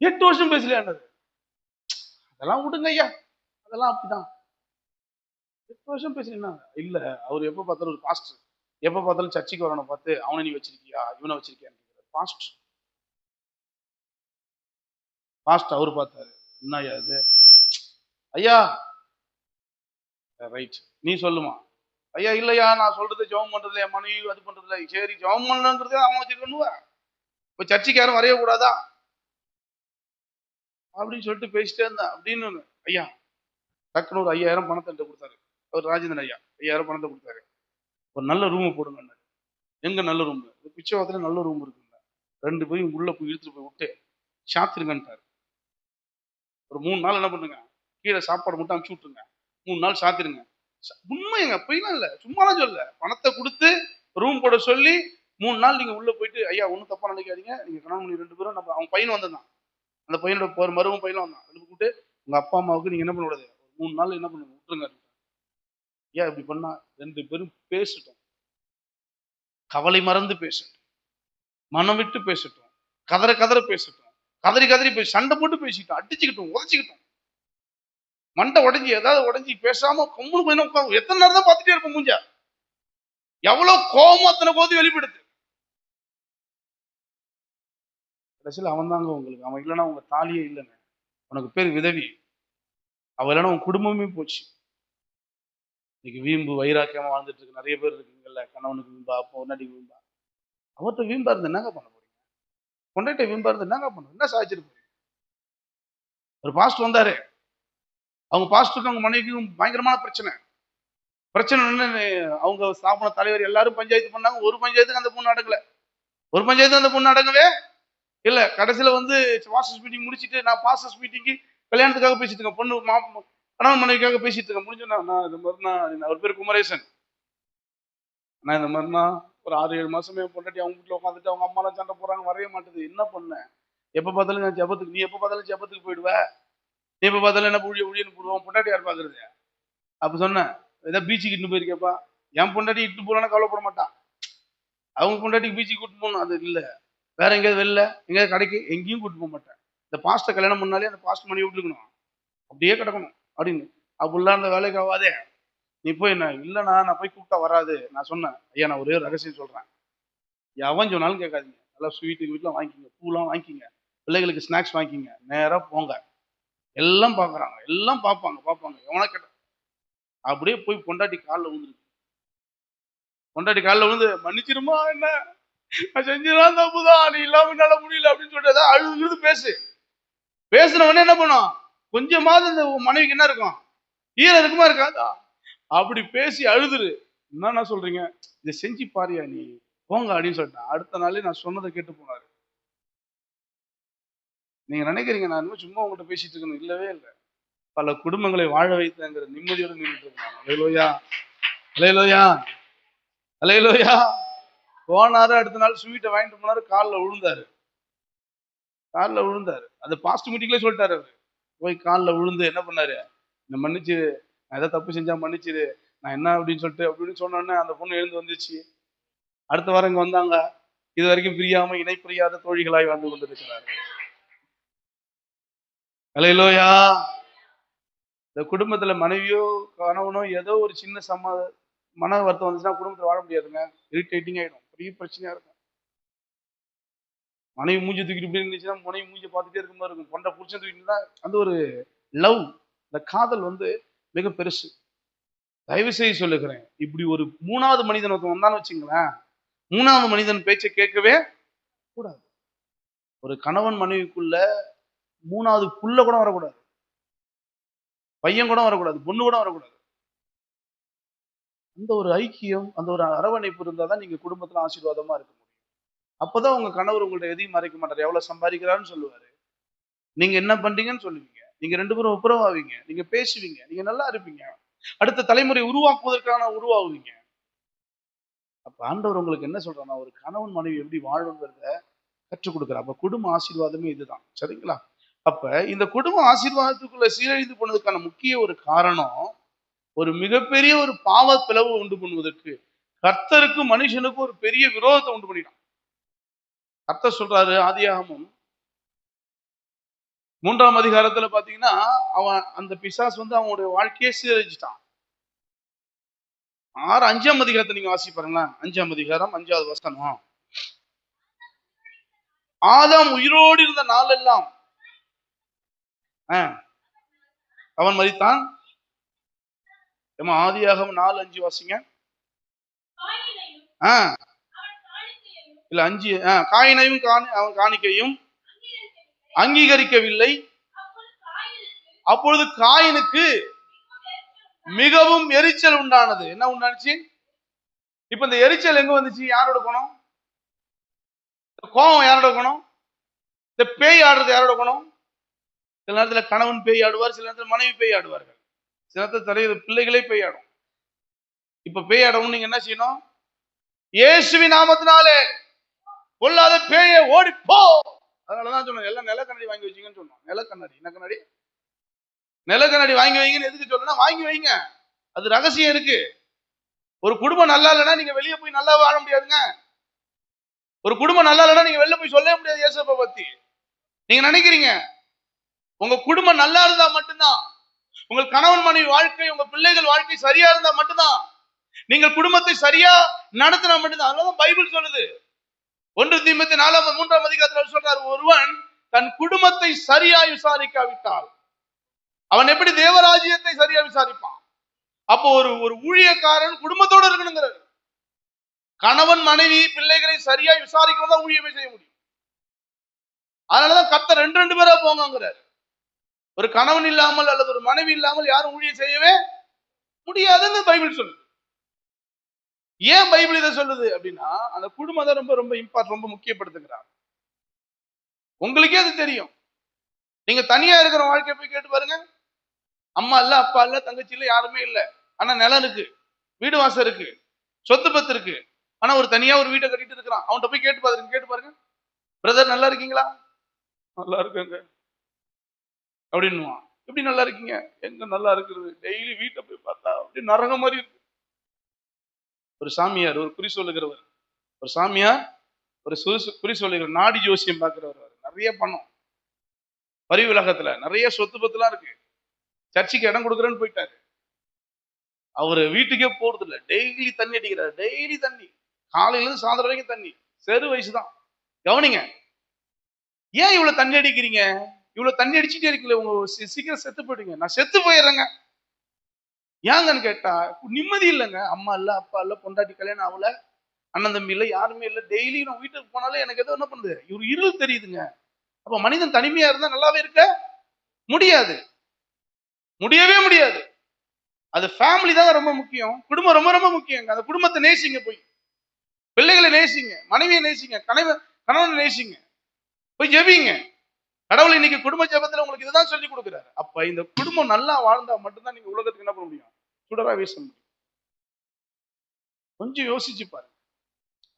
8 வருஷம் பேசலையாண்டது. அதெல்லாம் விடுங்க ஐயா, அதெல்லாம் அப்படிதான். 8 வருஷம் பேசலீங்கன்னா இல்ல, அவர் எப்ப பார்த்தாலும் ஒரு பாஸ்டர், எப்ப பார்த்தாலும் சர்ச்சைக்கு வரவனை பார்த்து அவனை நீ வச்சிருக்கியா, இவனை வச்சிருக்கியா. பாஸ்ட் அவர் பார்த்தாரு, என்ன ஐயா இது, ஐயா ரைட் நீ சொல்லுமா. ஐயா இல்லையா, நான் சொல்றது ஜெபம் பண்றதுல என் மனைவி அது பண்றதுல, சரி ஜெபம் பண்ணணுங்கிறத அவன் வச்சிருக்கணுவா, இப்ப சர்ச்சைக்கு யாரும் வரைய கூடாதா அப்படின்னு சொல்லிட்டு பேசிட்டே இருந்தான். அப்படின்னு ஐயா டக்குனு ஒரு 5000 பணத்தை கொடுத்தாரு. அவர் ராஜேந்திரன் ஐயா 5000 பணத்தை கொடுத்தாரு. ஒரு நல்ல ரூமை போடுங்க. எங்க நல்ல ரூம்? பிச்சைவாத்துல நல்ல ரூம் இருக்குங்க, 2 பேரும் உள்ள போய் இழுத்துட்டு போய் விட்டு சாத்திருங்கன்ட்டாரு. ஒரு 3 நாள் என்ன பண்ணுங்க, கீழே சாப்பாடு மட்டும் அனுப்பிச்சு விட்டுருங்க, 3 நாள் சாத்திருங்க. உண்மைங்க, பொய்லாம் இல்ல, சும்மாலாம் சொல்ல. பணத்தை கொடுத்து ரூம் போட சொல்லி 3 நாள் நீங்க உள்ள போயிட்டு, ஐயா ஒன்றும் தப்பா நினைக்காதீங்க, நீங்க கணவன் மனைவி 2 பேரும், நம்ம அவன் பையன் வந்தான், அந்த பையனோட ஒரு மருமகன் பையனும் வந்தான், ரெண்டு கூப்பிட்டு உங்க அப்பா அம்மாவுக்கு நீங்க என்ன பண்ண கூடாது, 3 நாள் என்ன பண்ணுங்க விட்டுருங்க. ஐயா இப்படி பண்ணா 2 பேரும் பேசிட்டோம், கவலை மறந்து பேசட்டும், மனம் விட்டு பேசட்டும், கதற கதற பேசட்டும், கதறி கதறி பேசி சண்டை போட்டு பேசிட்டோம், அடிச்சுக்கிட்டோம், உதச்சிக்கிட்டோம், மண்டை உடஞ்சி ஏதாவது உடஞ்சி பேசாம கம்முனு போய் உட்காந்து எத்தனை நேரம் தான் பார்த்துட்டே இருப்போம் மூஞ்சா. எவ்வளவு கோபம் அத்தனை கோதி வெளிப்படுத்து. கடைசியில் அவன் தாங்க உங்களுக்கு, அவன் இல்லைன்னா உங்க தாலியே இல்லைங்க, உனக்கு பேர் விதவி, அவ இல்லைன்னா உன் குடும்பமே போச்சு. இன்னைக்கு வீம்பு வைராக்கியமா வாழ்ந்துட்டு இருக்கு நிறைய பேர் இருக்குங்கல்ல, கணவனுக்கு வீம்பா, பொண்டாட்டிக்கு வீம்பா. அவர்கிட்ட வீம்பா இருந்து என்னங்க பண்ண போறீங்க, பொண்டாட்டி வீம்பா இருந்து என்னங்க பண்ண, என்ன சாதிச்சிட்டு போறீங்க. ஒரு பாஸ்டர் வந்தாரு, அவங்க பாஸ்டருக்கு அவங்க மனைவிக்கும் பயங்கரமான பிரச்சனை. அவங்க ஸ்தாபன தலைவர் எல்லாரும் பஞ்சாயத்து பண்ணாங்க, ஒரு பஞ்சாயத்துக்கு அந்த பொண்ணு அடங்கல, ஒரு பஞ்சாயத்து அந்த பொண்ணு அடங்கவே இல்ல. கடைசியில வந்து பாஸ்டர்ஸ் மீட்டிங் முடிச்சுட்டு, நான் பாஸ்டர்ஸ் மீட்டிங்கு கல்யாணத்துக்காக பேசிட்டு இருக்கேன், பொண்ணு கணவன் மனைவிக்காக பேசிட்டு இருக்கேன். முடிஞ்சுன்னா நான் இந்த மாதிரினா, அவர் பேர் குமரேசன், நான் இந்த மாதிரினா ஒரு 6-7 மாசமே பொண்டாட்டி அவங்க வீட்டுல உட்காந்துட்டு அவங்க அம்மாலாம் சண்டை போறாங்க, வரைய மாட்டேது, என்ன பண்ண, எப்ப பார்த்தாலும் நான் ஜபத்துக்கு, நீ எப்ப பார்த்தாலும் ஜபத்துக்கு போயிடுவ, நீ எப்ப பார்த்தாலும் என்ன ஊழியன்னு போடுவோம், பொண்டாட்டி யார் பாக்குறது. அப்ப சொன்னேன், ஏதாவது பீச்சுக்கு இட்டு போயிருக்கப்பா, என் பொண்டாட்டி இட்டு போலான்னு கவலைப்பட மாட்டான், அவங்க பொண்டாட்டிக்கு பீச்சுக்கு கூட்டு போகணும், அது இல்ல வேற எங்கேயாவது வெளில எங்கேயாவது கடைக்கு எங்கேயும் கூட்டு போக மாட்டேன். இந்த பாஸ்டர் கல்யாணம் பண்ணாலே அந்த பாஸ்டர் மணி விட்டுருக்கணும், அப்படியே கிடக்கணும் அப்படின்னு. அப்படிலாம் அந்த வேலைக்கு ஆகாதே, நீ போய் என்ன இல்லைண்ணா நான் போய் கூப்பிட்டா வராது. நான் சொன்னேன், ஐயா நான் ஒரே ரகசியம் சொல்றேன், எவன் சொன்னாலும் கேட்காதீங்க, நல்லா ஸ்வீட்டு வீட்டுலாம் வாங்கிக்கிங்க, பூலாம் வாங்கிக்கிங்க, பிள்ளைகளுக்கு ஸ்நாக்ஸ் வாங்கிக்கிங்க, நேரா போங்க, எல்லாம் பாக்குறாங்க, எல்லாம் பார்ப்பாங்க எவனா கேட்ட அப்படியே போய் பொண்டாட்டி காலில் விழுந்துருக்கு. பொண்டாட்டி காலில் விழுந்து மன்னிச்சிருமா, என்ன நான் செஞ்சுதான் தப்புதான், நீ இல்லாம என்னால முடியல அப்படின்னு சொல்லிட்டு அழுது பேசுனவனே என்ன பண்ணும், கொஞ்சமாவது இந்த மனைவிக்கு என்ன இருக்கும், ஈரம் இருக்குமா இருக்காதா, அப்படி பேசி அழுதுரு. என்ன சொல்றீங்க, இதை செஞ்சு பாரியா, நீ போங்க அப்படின்னு சொல்லிட்டேன். அடுத்த நாளே நான் சொன்னதை கேட்டு போனாரு. நீங்க நினைக்கிறீங்க நான் இன்னும் சும்மா உங்கள்கிட்ட பேசிட்டு இருக்கணும், இல்லவே இல்லை. பல குடும்பங்களை வாழ வைத்தங்கிற நிம்மதியோடு நின்றுட்டு இருக்காங்க. Hallelujah, hallelujah, hallelujah. போனாரு, அடுத்த நாள் ஸ்வீட்டை வாங்கிட்டு போனாரு, காலில் விழுந்தாரு. அது பாஸ்ட் மீட்டிங்லேயே சொல்லிட்டாரு. அவரு போய் காலில் விழுந்து என்ன பண்ணாரு, இந்த மன்னிச்சு, நான் ஏதாவது தப்பு செஞ்சா மன்னிச்சிரு, நான் என்ன அப்படின்னு சொல்லிட்டு அப்படின்னு சொன்னோன்னே அந்த பொண்ணு எழுந்து வந்துச்சு. அடுத்த வாரம் இங்க வந்தாங்க. இது வரைக்கும் பிரியாம இணை பிரியாத தோழிகளாய் வாழ்ந்து கொண்டிருக்கிறாரு. அல்லேலூயா. இந்த குடும்பத்துல மனைவியோ கணவனோ ஏதோ ஒரு சின்ன மன வருத்தம் வந்துச்சுன்னா குடும்பத்துல வாழ முடியாதுங்க. இரிட்டேட்டிங் ஆயிடும், பெரிய பிரச்சனையா இருக்கும். மனைவி மூஞ்சி தூக்கிட்டு இப்படி இருந்துச்சுன்னா மனைவி மூஞ்சி பார்த்துட்டே இருக்க மாதிரி இருக்கும். பொண்டை புருஷன் தூக்கிட்டு அந்த ஒரு லவ், இந்த காதல் மிக பெருசு. தயவு செய்து சொல்லுகிறேன், இப்படி ஒரு மூணாவது மனிதன் ஒருத்தன் வந்தான்னு வச்சுங்களேன், மூணாவது மனிதன் பேச்சை கேட்கவே கூடாது. ஒரு கணவன் மனைவிக்குள்ள மூணாவது புள்ள கூட வரக்கூடாது, பையன் கூட வரக்கூடாது, பொண்ணு கூட வரக்கூடாது. அந்த ஒரு ஐக்கியம், அந்த ஒரு அரவணைப்பு இருந்தாதான் நீங்க குடும்பத்துல ஆசீர்வாதமா இருக்க முடியும். அப்பதான் உங்க கணவர் உங்கள்ட்ட எதையும் மறைக்க மாட்டார். எவ்வளவு சம்பாதிக்கிறான்னு சொல்லுவாரு, நீங்க என்ன பண்றீங்கன்னு சொல்லுவீங்க, நீங்க ரெண்டு பேரும் ஒப்புரவாவீங்க, நீங்க பேசுவீங்க, நீங்க நல்லா இருப்பீங்க, அடுத்த தலைமுறை உருவாக்குவதற்கான உருவாகுவீங்க. அப்ப ஆண்டவர் உங்களுக்கு என்ன சொல்றாருன்னா, ஒரு கணவன் மனைவி எப்படி வாழணுங்கிறத கற்றுக் கொடுக்குறார். அப்ப குடும்ப ஆசீர்வாதமே இதுதான். சரிங்களா? அப்ப இந்த குடும்ப ஆசீர்வாதத்துக்குள்ள சீரழிந்து போனதுக்கான முக்கிய ஒரு காரணம், ஒரு மிகப்பெரிய ஒரு பாவ பிளவு உண்டு பண்ணுவதற்கு கர்த்தருக்கும் மனுஷனுக்கும் ஒரு பெரிய விரோதத்தை உண்டு பண்ணிட்டான். கர்த்தர் சொல்றாரு, ஆதியாகமம் 3ஆம் அதிகாரத்துல பாத்தீங்கன்னா, அவன் அந்த பிசாசு அவனுடைய வாழ்க்கையை சீரழிச்சிட்டான். 5ஆம் அதிகாரத்தை நீங்க வாசி பாருங்களேன். 5ஆம் அதிகாரம் 5வது வசனம். ஆதாம் உயிரோடு இருந்த நாளெல்லாம் அவன் மரித்தான். ஆதியாகமம் 4:5 வாசிங்க. இல்ல 5. காயினையும் அவன் காணிக்கையும் அங்கீகரிக்கவில்லை. அப்பொழுது காயினுக்கு மிகவும் எரிச்சல் உண்டானது. என்ன உண்டாச்சு? இப்ப இந்த எரிச்சல் எங்க வந்துச்சு? யாரோட குணம்? கோபம் யாரோட குணம்? இந்த பேய் ஆடுறது யாரோட குணம்? சில நேரத்துல கணவன் பேய் ஆடுவார், சில நேரத்துல மனைவி பேய் ஆடுவார்கள், சில நேரத்துல தலைவர் பிள்ளைகளே பேய் ஆடும். இப்ப பேய் ஆடவும் நீங்க என்ன செய்யணும்? இயேசுவின் நாமத்தினாலே கொல்லாத பேயை ஓடிப்போ. அதனாலதான் சொன்னோம், எல்லாம் நிலக்கண்ணாடி வாங்கி வச்சுங்கன்னு சொன்னோம். நிலக்கண்ணாடி, என்ன கண்ணாடி? நிலக்கண்ணாடி வாங்கி வைங்கன்னு எதுக்கு சொல்லணும்னா, வாங்கி வைங்க, அது ரகசியம் இருக்கு. ஒரு குடும்பம் நல்லா இல்லைன்னா நீங்க வெளியே போய் நல்லா வாழ முடியாதுங்க. ஒரு குடும்பம் நல்லா இல்லைன்னா நீங்க வெளில போய் சொல்ல முடியாது இயேசுவை பத்தி. நீங்க நினைக்கிறீங்க உங்க குடும்பம் நல்லா இருந்தா மட்டும்தான், உங்கள் கணவன் மனைவி வாழ்க்கை, உங்க பிள்ளைகள் வாழ்க்கை சரியா இருந்தா மட்டும்தான், நீங்கள் குடும்பத்தை சரியா நடத்தினா மட்டும்தான். அதனால பைபிள் சொல்லுது, 1 தீமோத்தேயு 4:3 அதிகாரத்தில் சொல்றாரு, ஒருவன் தன் குடும்பத்தை சரியா விசாரிக்காவிட்டால் அவன் எப்படி தேவராஜ்யத்தை சரியா விசாரிப்பான்? அப்போ ஒரு ஊழியக்காரன் குடும்பத்தோடு இருக்கணுங்கிறார். கணவன் மனைவி பிள்ளைகளை சரியா விசாரிக்கிறதா ஊழியமே செய்ய முடியும். அதனாலதான் கர்த்தர் 2 பேரா போங்கிறார். ஒரு கணவன் இல்லாமல் அல்லது ஒரு மனைவி இல்லாமல் யாரும் ஊழியம் செய்யவே முடியாதுன்னு பைபிள் சொல்லுது. ஏன் பைபிள் இதை சொல்லுது அப்படின்னா, அந்த குடும்பம் தான் ரொம்ப ரொம்ப இம்பார்ட், ரொம்ப முக்கியப்படுத்துகிறார். உங்களுக்கே அது தெரியும். நீங்க தனியா இருக்கிற வாழ்க்கையை போய் கேட்டு பாருங்க. அம்மா இல்ல, அப்பா இல்ல, தங்கச்சி இல்ல, யாருமே இல்ல, ஆனா நிலம் இருக்கு, வீடு வாசல் இருக்கு, சொத்து பத்து இருக்கு, ஆனா ஒரு தனியா ஒரு வீட்டை கட்டிட்டு இருக்கிறான். அவன்கிட்ட போய் கேட்டு பாருங்க, பிரதர் நல்லா இருக்கீங்களா? நல்லா இருக்குங்க அப்படின்னுவான். எப்படி நல்லா இருக்கீங்க? எங்க நல்லா இருக்கிறது, டெய்லி வீட்டை போய் பார்த்தா அப்படி நரகம் மாதிரி இருக்கு. ஒரு சாமியார், ஒரு குறி சொல்லுகிறவர், ஒரு சாமியார் ஒரு குறி சொல்லுகிறவர், நாடி ஜோசியம் பார்க்கிறவர், நிறைய பணம், பரி உலகத்துல நிறைய சொத்து பத்துலாம் இருக்கு, சர்ச்சுக்கு இடம் கொடுக்குறேன்னு போயிட்டாரு. அவரு வீட்டுக்கே போறது இல்லை, டெய்லி தண்ணி அடிக்கிறாரு, டெய்லி தண்ணி, காலையில இருந்து சாயந்தரம் வரைக்கும் தண்ணி. செரு வயசுதான். கவனிங்க, ஏன் இவ்வளவு தண்ணி அடிக்கிறீங்க? இவ்வளவு தண்ணி அடிச்சுட்டே இருக்கீங்களே, உங்க சீக்கிரம் செத்து போயிடுங்க. நான் செத்து போயிடுறேங்க. ஏங்கன்னு கேட்டா, நிம்மதி இல்லைங்க. அம்மா இல்ல, அப்பா இல்ல, பொண்டாட்டி கல்யாணம் ஆகல, அண்ணன் தம்பி இல்ல, யாருமே இல்ல. டெய்லி நான் வீட்டுக்கு போனாலே எனக்கு ஏதோ என்ன பண்ணுது, ஒரு இருள் தெரியுதுங்க. அப்ப மனிதன் தனிமையா இருந்தா நல்லாவே இருக்க முடியாது, முடியவே முடியாது. அது ஃபேமிலி தான் ரொம்ப முக்கியம், குடும்பம் ரொம்ப ரொம்ப முக்கியம். அந்த குடும்பத்தை நேசிங்க போய். பிள்ளைகளை நேசிங்க, மனைவியை நேசிங்க, கணவனை நேசிங்க, போய் ஜெபிங்க. கடவுள் இன்னைக்கு குடும்ப ஜெபத்துல உங்களுக்கு இதுதான் சொல்லி கொடுக்குறாரு. அப்ப இந்த குடும்பம் நல்லா வாழ்ந்தா மட்டும்தான் நீங்க உலகத்துக்கு என்ன பண்ண முடியும்? சுடரா வீச முடியும். கொஞ்சம் யோசிச்சு பாருங்க.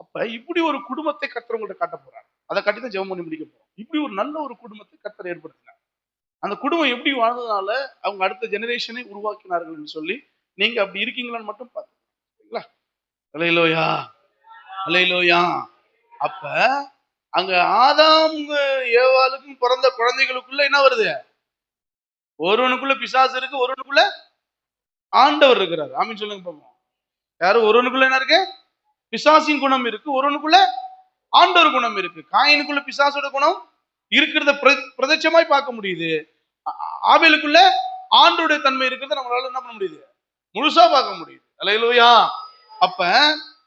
அப்ப இப்படி ஒரு குடும்பத்தை கர்த்தர் உங்கள்ட்ட காட்ட போறாரு. அதை கட்டி தான் ஜெபம் பண்ணி முடிக்க போறோம். இப்படி ஒரு நல்ல ஒரு குடும்பத்தை கர்த்தர் ஏற்படுத்தினார். அந்த குடும்பம் எப்படி வாழ்ந்ததுனால அவங்க அடுத்த ஜெனரேஷனை உருவாக்கினார்கள் என்று சொல்லி நீங்க அப்படி இருக்கீங்களான்னு மட்டும் பாத்துங்களா? அல்லேலூயா, அல்லேலூயா. அப்ப அங்க ஆதாம் ஏவாளுக்கும் பிறந்த குழந்தைகளுக்குள்ள என்ன வருது? ஒருவனுக்குள்ள பிசாசு இருக்கு, ஒருவனுக்குள்ள ஆண்டவர் இருக்கிறார். ஆமீன் சொல்லுங்க பாப்போம். யாரும் ஒருவனுக்குள்ள என்ன இருக்கு? பிசாசின் குணம் இருக்கு, ஒருவனுக்குள்ள ஆண்டவர் குணம் இருக்கு. காயினுக்குள்ள பிசாசோட குணம் இருக்கிறத பிரதட்சமாய் பார்க்க முடியுது. ஆபேலுக்குள்ள ஆண்டோடைய தன்மை இருக்கிறத நம்மளால என்ன பண்ண முடியுது? முழுசா பார்க்க முடியுது. அல்லேலூயா. அப்ப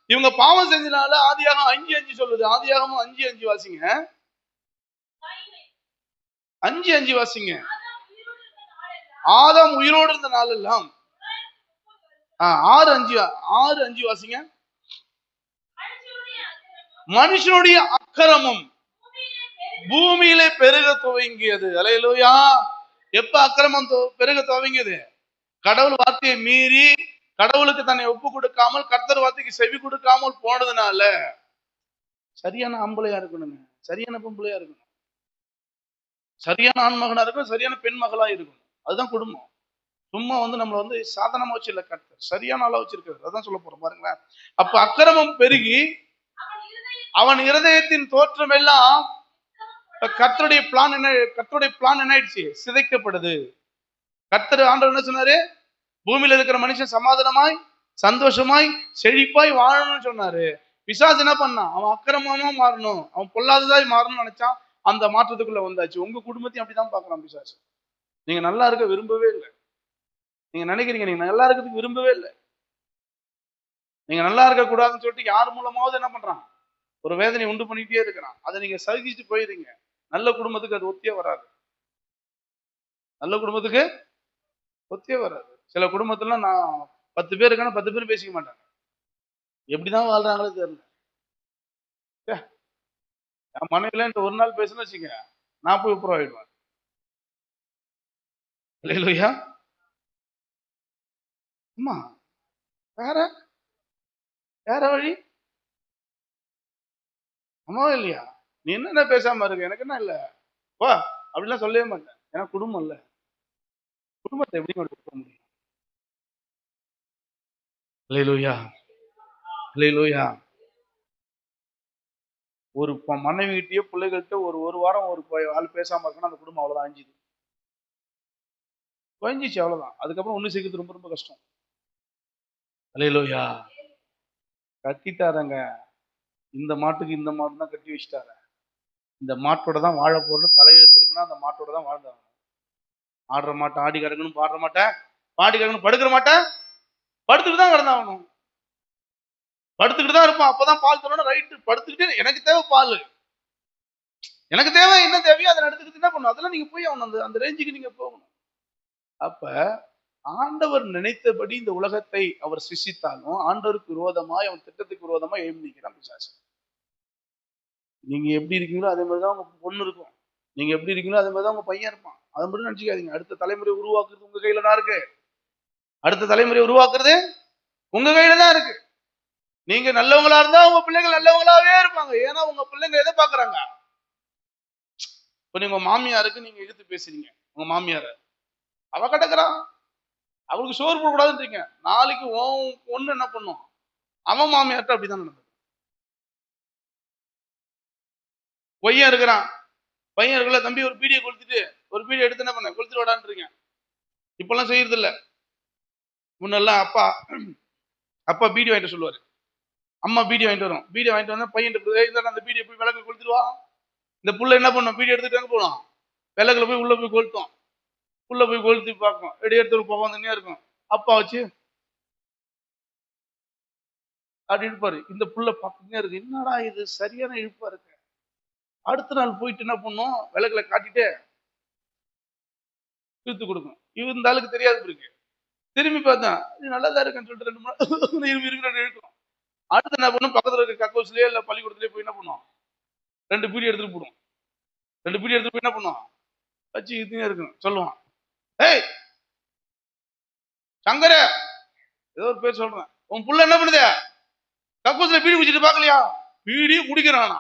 இவங்க பாவம் செஞ்சனால ஆதியாகமம் 5:5 சொல்லுது. ஆதியாகமம் 5:5 வாசிங்க. 5:5 வாசிங்க. ஆதாம் உயிரோடு இருந்த நாளெல்லாம் 6:5 வாசிங்க. மனுஷனுடைய அக்கிரமம் பூமியிலே பெருக துவங்கியது. அல்லேலூயா. எப்ப அக்கிரமம் பெருக துவங்கியது? கடவுள் வார்த்தையை மீறி கடவுளுக்கு தன்னை ஒப்பு கொடுக்காமல் கர்த்தர் வார்த்தைக்கு செவி கொடுக்காமல் போனதுனால. சரியான ஆம்பளையா இருக்கணுங்க, சரியான பொம்பளையா இருக்கணும், சரியான ஆண்மகனா இருக்கணும், சரியான பெண் மகளா இருக்கணும். அதுதான் குடும்பம். சும்மா நம்மள சாதனமா வச்சு இல்ல, கர்த்தர் சரியான ஆளா வச்சிருக்காரு. அதான் சொல்ல போறோம் பாருங்களேன். அப்ப அக்கிரமம் பெருகி அவன் இருதயத்தின் தோற்றம் எல்லாம் கர்த்தருடைய பிளான் என்ன ஆயிடுச்சு? சிதைக்கப்படுது. கர்த்தர் ஆண்டவர் என்ன சொன்னாரு? பூமியில இருக்கிற மனுஷன் சமாதானமாய் சந்தோஷமாய் செழிப்பாய் வாழணும்னு சொன்னாரு. பிசாசு என்ன பண்ணான்? அவன் அக்கிரமமா மாறணும், அவன் பொல்லாததாய் மாறணும்னு நினைச்சான். அந்த மாற்றத்துக்குள்ள வந்தாச்சு. உங்க குடும்பத்தையும் அப்படிதான் பாக்குறான் பிசாசு. நீங்க நல்லா இருக்க விரும்பவே இல்லை. நீங்க நினைக்கிறீங்க நீங்க நல்லா இருக்கிறதுக்கு விரும்பவே இல்லை. நீங்க நல்லா இருக்க கூடாதுன்னு சொல்லிட்டு யார் மூலமாவது என்ன பண்றான்? ஒரு வேதனை உண்டு பண்ணிட்டே இருக்கிறான். அதை நீங்க சகிச்சுட்டு போயிருங்க. நல்ல குடும்பத்துக்கு அது ஒத்தியே வராது. நல்ல குடும்பத்துக்கு ஒத்தியே வராது. சில குடும்பத்துல நான் 10 பேர் இருக்கான 10 பேரும் பேசிக்க மாட்டாங்க. எப்படிதான் வாழ்றாங்களோ தெரியல. என் மனைவில ஒரு நாள் பேசுன்னு வச்சுக்க, நான் போய் உப்புறம் ஆயிடுவேன். இல்லையா? அம்மா வேற வேற வழி அம்மாவும் இல்லையா? நீ என்ன பேசாம இருக்கு? எனக்கு என்ன இல்ல வா அப்படிலாம் சொல்லவே மாட்டேன். ஏன்னா குடும்பம் இல்ல. குடும்பத்தை எப்படி கொடுக்க முடியும்? அல்லேலூயா, அல்லேலூயா. ஒரு மனைவி கிட்டயோ பிள்ளைகள்கிட்ட ஒரு வாரம் ஒரு ஆள் பேசாம இருக்கணும், அந்த குடும்பம் அவ்வளவுதான் அஞ்சுது குறைஞ்சிச்சு, அவ்வளவுதான். அதுக்கப்புறம் ஒண்ணு சேர்க்கிறது ரொம்ப ரொம்ப கஷ்டம். அல்லேலூயா. கட்டிட்டாரங்க. இந்த மாட்டுக்கு இந்த மாடு தான் கட்டி வச்சுட்டாரு. இந்த மாட்டோட தான் வாழ போறோம்னு தலையெழுத்து இருக்குன்னா அந்த மாட்டோட தான் வாழ்ந்தாங்க. ஆடுற மாட்டேன் ஆடி கிடக்கணும், பாடுற மாட்டேன் பாடி கிடக்கணும், படுக்கிற மாட்டேன் படுத்துக்கிட்டு தான் கிடந்தாகணும். படுத்துக்கிட்டு தான் இருப்பான். அப்பதான் பால் தரணும். ரைட்டு, படுத்துக்கிட்டே எனக்கு தேவை பால், எனக்கு தேவை என்ன தேவையோ அதை எடுத்துக்கிட்டு என்ன பண்ணும்? அதெல்லாம் நீங்க போய் அவன் அந்த ரேஞ்சுக்கு நீங்க போகணும். அப்ப ஆண்டவர் நினைத்தபடி இந்த உலகத்தை அவர் சிருஷ்டித்தாலும் ஆண்டவருக்கு விரோதமாய் அவன் திட்டத்துக்கு விரோதமா எழுதி நிற்கிறான் பிசாசு. நீங்க எப்படி இருக்கீங்களோ அதே மாதிரிதான் உங்க பொண்ணு இருக்கும். நீங்க எப்படி இருக்கீங்களோ அதே மாதிரிதான் உங்க பையன் இருப்பான். அதை மட்டும் நினைச்சுக்காதீங்க. அடுத்த தலைமுறை உருவாக்குறது உங்க கையில தான் இருக்கு. அடுத்த தலைமுறை உருவாக்குறது உங்க கையில தான் இருக்கு. நீங்க நல்லவங்களா இருந்தா உங்க பிள்ளைகள் நல்லவங்களாவே இருப்பாங்க. ஏன்னா உங்க பிள்ளைங்க எதை பாக்குறாங்க? இப்ப நீங்க மாமியாருக்கு நீங்க எதிர்த்து பேசுறீங்க. உங்க மாமியார அவ கிடக்குறான், அவளுக்கு சோறு போடக்கூடாதுன்றீங்க. நாளைக்கு ஒண்ணு என்ன பண்ணும்? அவன் மாமியார்ட்ட அப்படிதான் நடந்தது. பையன் இருக்கிறான், பையன் இருக்கல, தம்பி ஒரு பீடியை கொளுத்திட்டு ஒரு பீடியை எடுத்து என்ன பண்ண கொளுத்திட்டு விடான்றீங்க. இப்பெல்லாம் செய்யறது இல்ல. முன்னெல்லாம் அப்பா பீடி வாங்கிட்டு சொல்லுவாரு, அம்மா பீடி வாங்கிட்டு வரும். பீடி வாங்கிட்டு வந்தா பையன் அந்த பீடியை போய் விளக்கு கொளுத்துருவா. இந்த புள்ள என்ன பண்ணும்? பீடி எடுத்துட்டு போனோம், விளக்குல போய் உள்ள போய் கொளுத்தும். உள்ள போய் கொளுத்தி பார்க்கும், எடி எடுத்து போக வந்துன்னே இருக்கும். அப்பா வச்சு அப்படி இருப்பாரு. இந்த புள்ள பார்த்துன்னே இருக்கு, என்னடா இது சரியான இழுப்பா இருக்கு. அடுத்த நாள் போயிட்டு என்ன பண்ணும்? விளக்குல காட்டிட்டு இழுத்து கொடுக்கும். இந்த ஆளுக்கு தெரியாது இருக்கு. திரும்பி பார்த்தா இது நல்லதா இருக்குன்னு சொல்லிட்டு 2 மணி இழுக்கும். அடுத்து என்ன பண்ணும், பக்கத்துல இருக்க கக்கோஸ்லயே இல்ல பள்ளிக்கூடத்துலயே போய் என்ன பண்ணுவோம், 2 பீடி எடுத்துட்டு போடுவோம். 2 பீடி எடுத்துட்டு போய் என்ன பண்ணுவோம், வச்சு இதுங்க இருக்கும் சொல்லுவான், ஏய் சங்கர, ஏதோ ஒரு பேர் சொல்றேன், உன் புள்ள என்ன பண்ணுது, கக்கூஸ்ல பீடி குடிச்சிட்டு பாக்கலையா, பீடி குடிக்கிறானா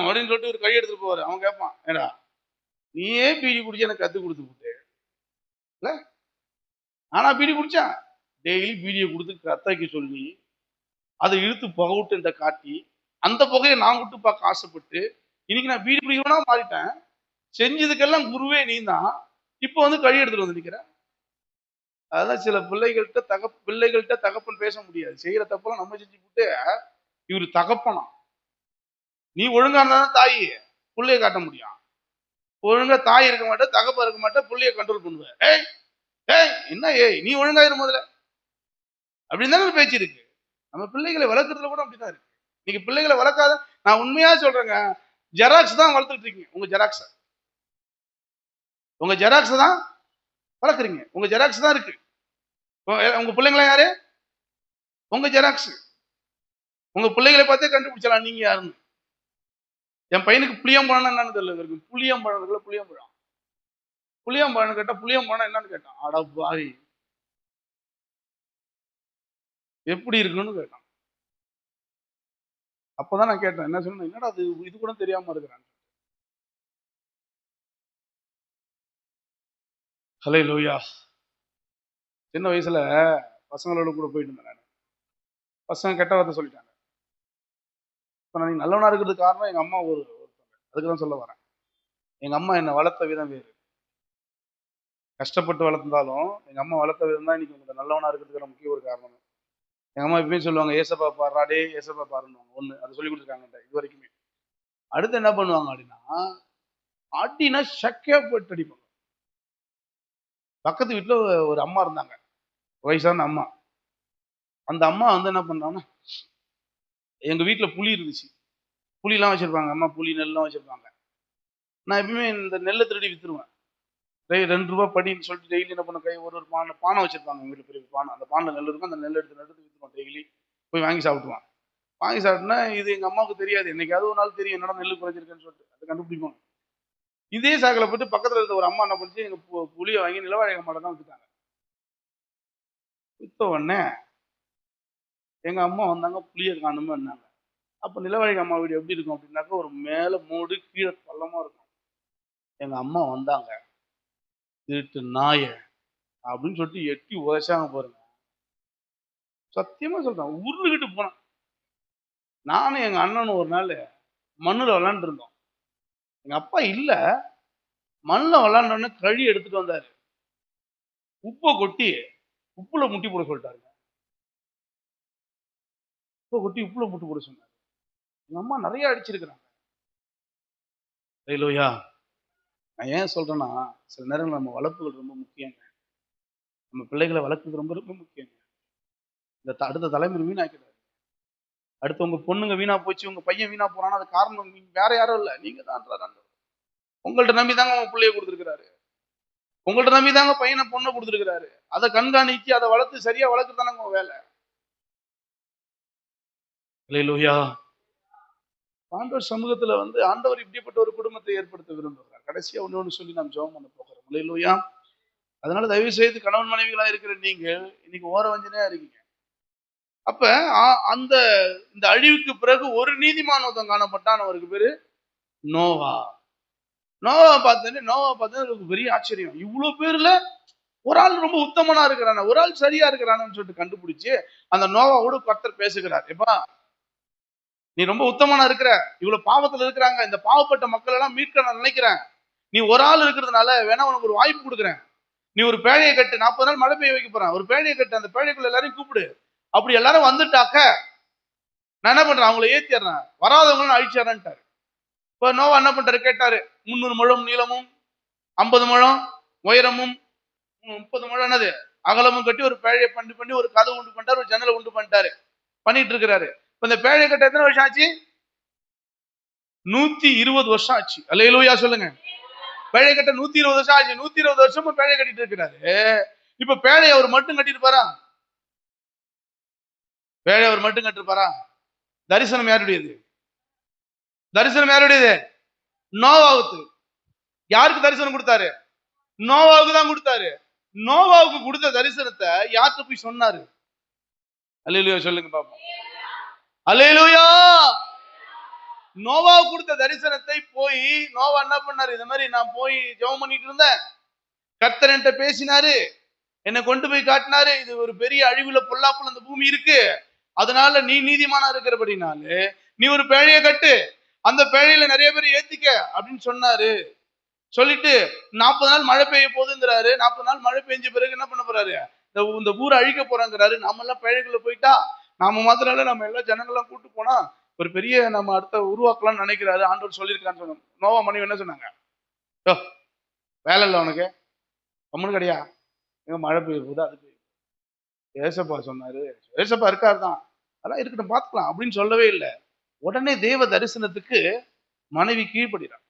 அப்படின்னு சொல்லிட்டு ஒரு கை எடுத்துட்டு போவாரு. அவன் கேட்பான், ஏடா நீயே பீடி குடிச்சு எனக்கு கத்து கொடுத்து விட்டு இல்ல, ஆனா பீடி குடிச்சான், டெய்லி பீடியை கொடுத்து கத்தாக்கி சொல்லி அதை இழுத்து புகவிட்டு காட்டி அந்த புகையை நான் விட்டு பார்க்க ஆசைப்பட்டு இன்னைக்கு நான் பீடி பிடிக்கிறவனா மாறிட்டேன். செஞ்சதுக்கெல்லாம் குருவே நீ தான், இப்போ வந்து கழி எடுத்துட்டு வந்து நிக்கிறேன். அதான் சில பிள்ளைகள்கிட்ட தகப்பன் பேச முடியாது. செய்யற தப்பெல்லாம் நம்ம செஞ்சு விட்டு இவரு தகப்பனா, நீ ஒழுங்கா இருந்தா தாய் பிள்ளைய காட்ட முடியும். ஒழுங்கா தாய் இருக்க மாட்டேன், தகப்பன் இருக்க மாட்டேன், பிள்ளைய கண்ட்ரோல் பண்ணுவேன். ஏய் ஏய் என்ன ஏய் நீ ஒழுங்காயிரும் முதல்ல அப்படின்னு தானே பேச்சு இருக்கு. நம்ம பிள்ளைகளை வளர்க்கறதுல கூட அப்படிதான் இருக்கு. நீங்க பிள்ளைகளை வளர்க்காத, நான் உண்மையா சொல்றேங்க, ஜெராக்ஸ் தான் வளர்த்துட்டு இருக்கீங்க. உங்க ஜெராக்ஸ் தான் வளர்க்குறீங்க. உங்க ஜெராக்ஸ் தான் இருக்கு. உங்க பிள்ளைங்களா யாரு, உங்க ஜெராக்ஸ். உங்க பிள்ளைகளை பார்த்தே கண்டுபிடிச்சலாம் நீங்க யாருன்னு. என் பையனுக்கு புளியம்பழம் என்னன்னு தெரியல இருக்கு. புளியம்பழம் இருக்குல்ல, புளியம்பழம் கேட்டா புளியம்பழம் என்னன்னு கேட்டான். அட பாவி, எப்படி இருக்குன்னு கேட்டான். அப்பதான் நான் கேட்டேன், என்ன சொன்ன, என்னடா அது இது கூட தெரியாம இருக்கிறான். ஹல்லேலூயா. சின்ன வயசுல பசங்களோட கூட போயிட்டு இருந்தேன் நான். பசங்க கெட்ட வார்த்தை சொல்லிட்டாங்க. இப்போ நான் நல்லவனா இருக்கிறதுக்கு காரணம் எங்க அம்மா அதுக்கு தான் சொல்ல வரேன். எங்க அம்மா என்னை வளர்த்த விதம் வேறு. கஷ்டப்பட்டு வளர்ந்தாலும் எங்க அம்மா வளர்த்த விதம் தான் இன்னைக்கு நல்லவனா இருக்கிறதுக்கு முக்கிய ஒரு காரணம். எங்க அம்மா எப்பயும் சொல்லுவாங்க, ஏசப்பா பாடுறா டே, ஏசப்பா பாருன்னு. ஒண்ணு அது சொல்லி கொடுத்துருக்காங்க இது வரைக்குமே. அடுத்து என்ன பண்ணுவாங்க அப்படின்னா, அடினா சக்கையா போட்டு அடிப்பாங்க. பக்கத்து வீட்டுல ஒரு அம்மா இருந்தாங்க, வயசான அம்மா. அந்த அம்மா வந்து என்ன பண்றாங்கன்னா, எங்க வீட்டுல புளி இருந்துச்சு, புளிலாம் வச்சிருப்பாங்க அம்மா, புளி நெல்லாம் வச்சிருப்பாங்க. நான் எப்பயுமே இந்த நெல்லை திருடி வித்துருவேன். 2 ரூபாய் படின்னு சொல்லிட்டு டெய்லி என்ன பண்ண, கை ஒரு பானை வச்சிருப்பாங்க எங்க வீட்டுல, பெரிய பானை. அந்த பானை நெல் இருக்கும், அந்த நெல் எடுத்து வித்துருவோம். டெய்லி போய் வாங்கி சாப்பிடுவான். வாங்கி சாப்பிட்டுனா இது எங்க அம்மாவுக்கு தெரியாது, என்னைக்காவது ஒரு நாள் தெரியும், என்னடா நெல் குறைஞ்சிருக்குன்னு சொல்லிட்டு அதை கண்டுபிடிப்பாங்க. இதே சாக்கில் போயிட்டு பக்கத்துல இருந்த ஒரு அம்மா என்ன பண்ணிச்சு, எங்க புளியை வாங்கி நிலவாழக மாட்டை தான் வித்துட்டாங்க. வித்த உடனே எங்க அம்மா வந்தாங்க, புளியை காணுமே இருந்தாங்க. அப்ப நிலவாழக அம்மா வீடு எப்படி இருக்கும் அப்படின்னாக்க, ஒரு மேல மூடு கீழே பள்ளமா இருக்கும். எங்க அம்மா வந்தாங்க, திருட்டு நாய அப்படின்னு சொல்லிட்டு எட்டி உதைச்சாங்க பாருங்க. சத்தியமா சொல்றேன், உருளுகிட்டு போனேன். நானும் எங்க அண்ணனும் ஒரு நாள் மண்ணுல விளாண்டு இருந்தோம். எங்க அப்பா இல்ல, மண்ணுல விளாண்டோன்னு கழி எடுத்துட்டு வந்தாரு. உப்பை கொட்டி உப்புல முட்டி போட சொல்லிட்டாருங்க. உப்பை கொட்டி உப்புல முட்டி போட சொன்னாரு. எங்க அம்மா நிறைய அடிச்சிருக்கிறாங்க. ஹல்லேலூயா. நான் ஏன் சொல்றேன்னா, சில நேரங்கள் நம்ம வளர்ப்புகள் ரொம்ப முக்கியங்க. நம்ம பிள்ளைகளை வளர்க்குறது ரொம்ப ரொம்ப முக்கியங்க. இந்த அடுத்த தலைமுறை வீணாக்கிறாரு. அடுத்து உங்க பொண்ணுங்க வீணா போச்சு, உங்க பையன் வீணா போறான்னா அது காரணம் வேற யாரும் இல்ல, நீங்க தான். உங்கள்ட்ட நம்பி தாங்க உங்க பிள்ளைய கொடுத்துருக்கிறாரு. உங்கள்ட்ட நம்பி தாங்க பையனை பொண்ணை கொடுத்துருக்கிறாரு. அதை கண்காணிச்சு அதை வளர்த்து சரியா வளர்க்குறது தானே உங்க வேலை. ஹல்லேலூயா. ஆண்டவர் சமூகத்துல வந்து ஆண்டவர் இப்படிப்பட்ட ஒரு குடும்பத்தை ஏற்படுத்த விரும்புகிறார். கடைசியா ஒண்ணு சொல்லி நாம் ஜெபம் பண்ண போகிறோம். ஹல்லேலூயா. அதனால தயவு செய்து கணவன் மனைவிகளா இருக்கிற நீங்க இன்னைக்கு ஓர வஞ்சனையா இருக்கீங்க. அப்ப அந்த இந்த அழிவுக்கு பிறகு ஒரு நீதிமான் ஒருத்தன் காணப்பட்டான். அவருக்கு பேரு நோவா. நோவா பார்த்தேன் பெரிய ஆச்சரியம். இவ்வளவு பேர்ல ஒரு ஆள் ரொம்ப உத்தமனா இருக்கிறான, ஒரு ஆள் சரியா இருக்கிறான்னு சொல்லிட்டு கண்டுபிடிச்சு அந்த நோவாவோட கர்த்தர் பேசுகிறார். எப்பா, நீ ரொம்ப உத்தமனா இருக்கிற, இவ்வளவு பாவத்துல இருக்கிறாங்க, இந்த பாவப்பட்ட மக்கள் எல்லாம் மீட்க நான் நினைக்கிறேன். நீ ஒரு ஆள் இருக்கிறதுனால வேணா உனக்கு ஒரு வாய்ப்பு கொடுக்குறேன். நீ ஒரு பேழையை கட்டு, 40 நாள் மழை பெய்ய வைக்க போறேன், ஒரு பேழையை கட்டு, அந்த பேழைக்குள்ள எல்லாரையும் கூப்பிடு. அப்படி எல்லாரும் வந்துட்டாக்க நான் என்ன பண்றேன், அவங்களை ஏத்திடுறேன், வராதவங்களும் அழிச்சிடறேன்ட்டாரு. இப்ப நோவா என்ன பண்றாரு கேட்டாரு. 300 முழம் நீளமும் 50 முழம் உயரமும் 30 முழம் என்னது அகலமும் கட்டி ஒரு பேழையை பண்ணி ஒரு கதவு உண்டு பண்ணிட்டாரு, ஒரு ஜன்னலை உண்டு பண்ணிட்டாரு, பண்ணிட்டு இருக்கிறாரு. இப்ப இந்த பேழையை கட்ட எத்தனை வருஷம் ஆச்சு? 120 வருஷம் ஆச்சு. அல்லேலூயா சொல்லுங்க. பேழை கட்ட 120 வருஷம் ஆச்சு. 120 வருஷமும் பேழை கட்டிட்டு இருக்கிறாரு. இப்ப பேழையை அவர் மட்டும் கட்டிட்டு பாரா, பேழை அவர் மட்டும் கட்டிருப்பாரா? தரிசனம் யாருடையது? தரிசனம் யாருடையது? நோவாவுக்கு. யாருக்கு தரிசனம் கொடுத்தாரு? நோவாவுக்கு தான் கொடுத்தாரு. நோவாவுக்கு கொடுத்த தரிசனத்தை யார்கிட்ட போய் சொன்னாரு? அல்லேலூயா சொல்லுங்க பாப்போம். அல்லேலூயா. நோவாவுக்கு கொடுத்த தரிசனத்தை போய் நோவா என்ன பண்ணாரு? இந்த மாதிரி நான் போய் ஜெபம் பண்ணிட்டு இருந்தேன், கர்த்தர் என்கிட்ட பேசினாரு, என்னை கொண்டு போய் காட்டினாரு, இது ஒரு பெரிய அழிவுல பொல்லாப்புல அந்த பூமி இருக்கு, அதனால நீ நீதிமானா இருக்கிறபடினாலே நீ ஒரு பேழையை கட்டு, அந்த பேழையில நிறைய பேர் ஏத்திக்க அப்படின்னு சொன்னாரு. சொல்லிட்டு 40 நாள் மழை பெய்ய போகுதுங்கிறாரு. 40 நாள் மழை பெஞ்ச பிறகு என்ன பண்ண போறாரு? இந்த ஊரை அழிக்க போறாங்கிறாரு. நாம எல்லாம் பேழைக்குள்ள போயிட்டா நாம மாத்திரம் இல்ல, நம்ம எல்லா ஜனங்கள்லாம் கூட்டு போனா ஒரு பெரிய நம்ம அடுத்த உருவாக்கலாம்னு நினைக்கிறாரு. ஆண்டவர் சொல்லியிருக்கான்னு சொன்னாங்க. நோவா மனைவி என்ன சொன்னாங்க? வேலை இல்லை உனக்கு, கம்முனு கிடையா, எங்க மழை பெய்ய போகுது, அது பெய்யும். ஏசப்பா சொன்னாரு, ஏசப்பா இருக்காரு தான், அதெல்லாம் இருக்கட்டும் பார்த்துக்கலாம் அப்படின்னு சொல்லவே இல்லை. உடனே தேவ தரிசனத்துக்கு மனைவி கீழ்ப்படுகிறார்.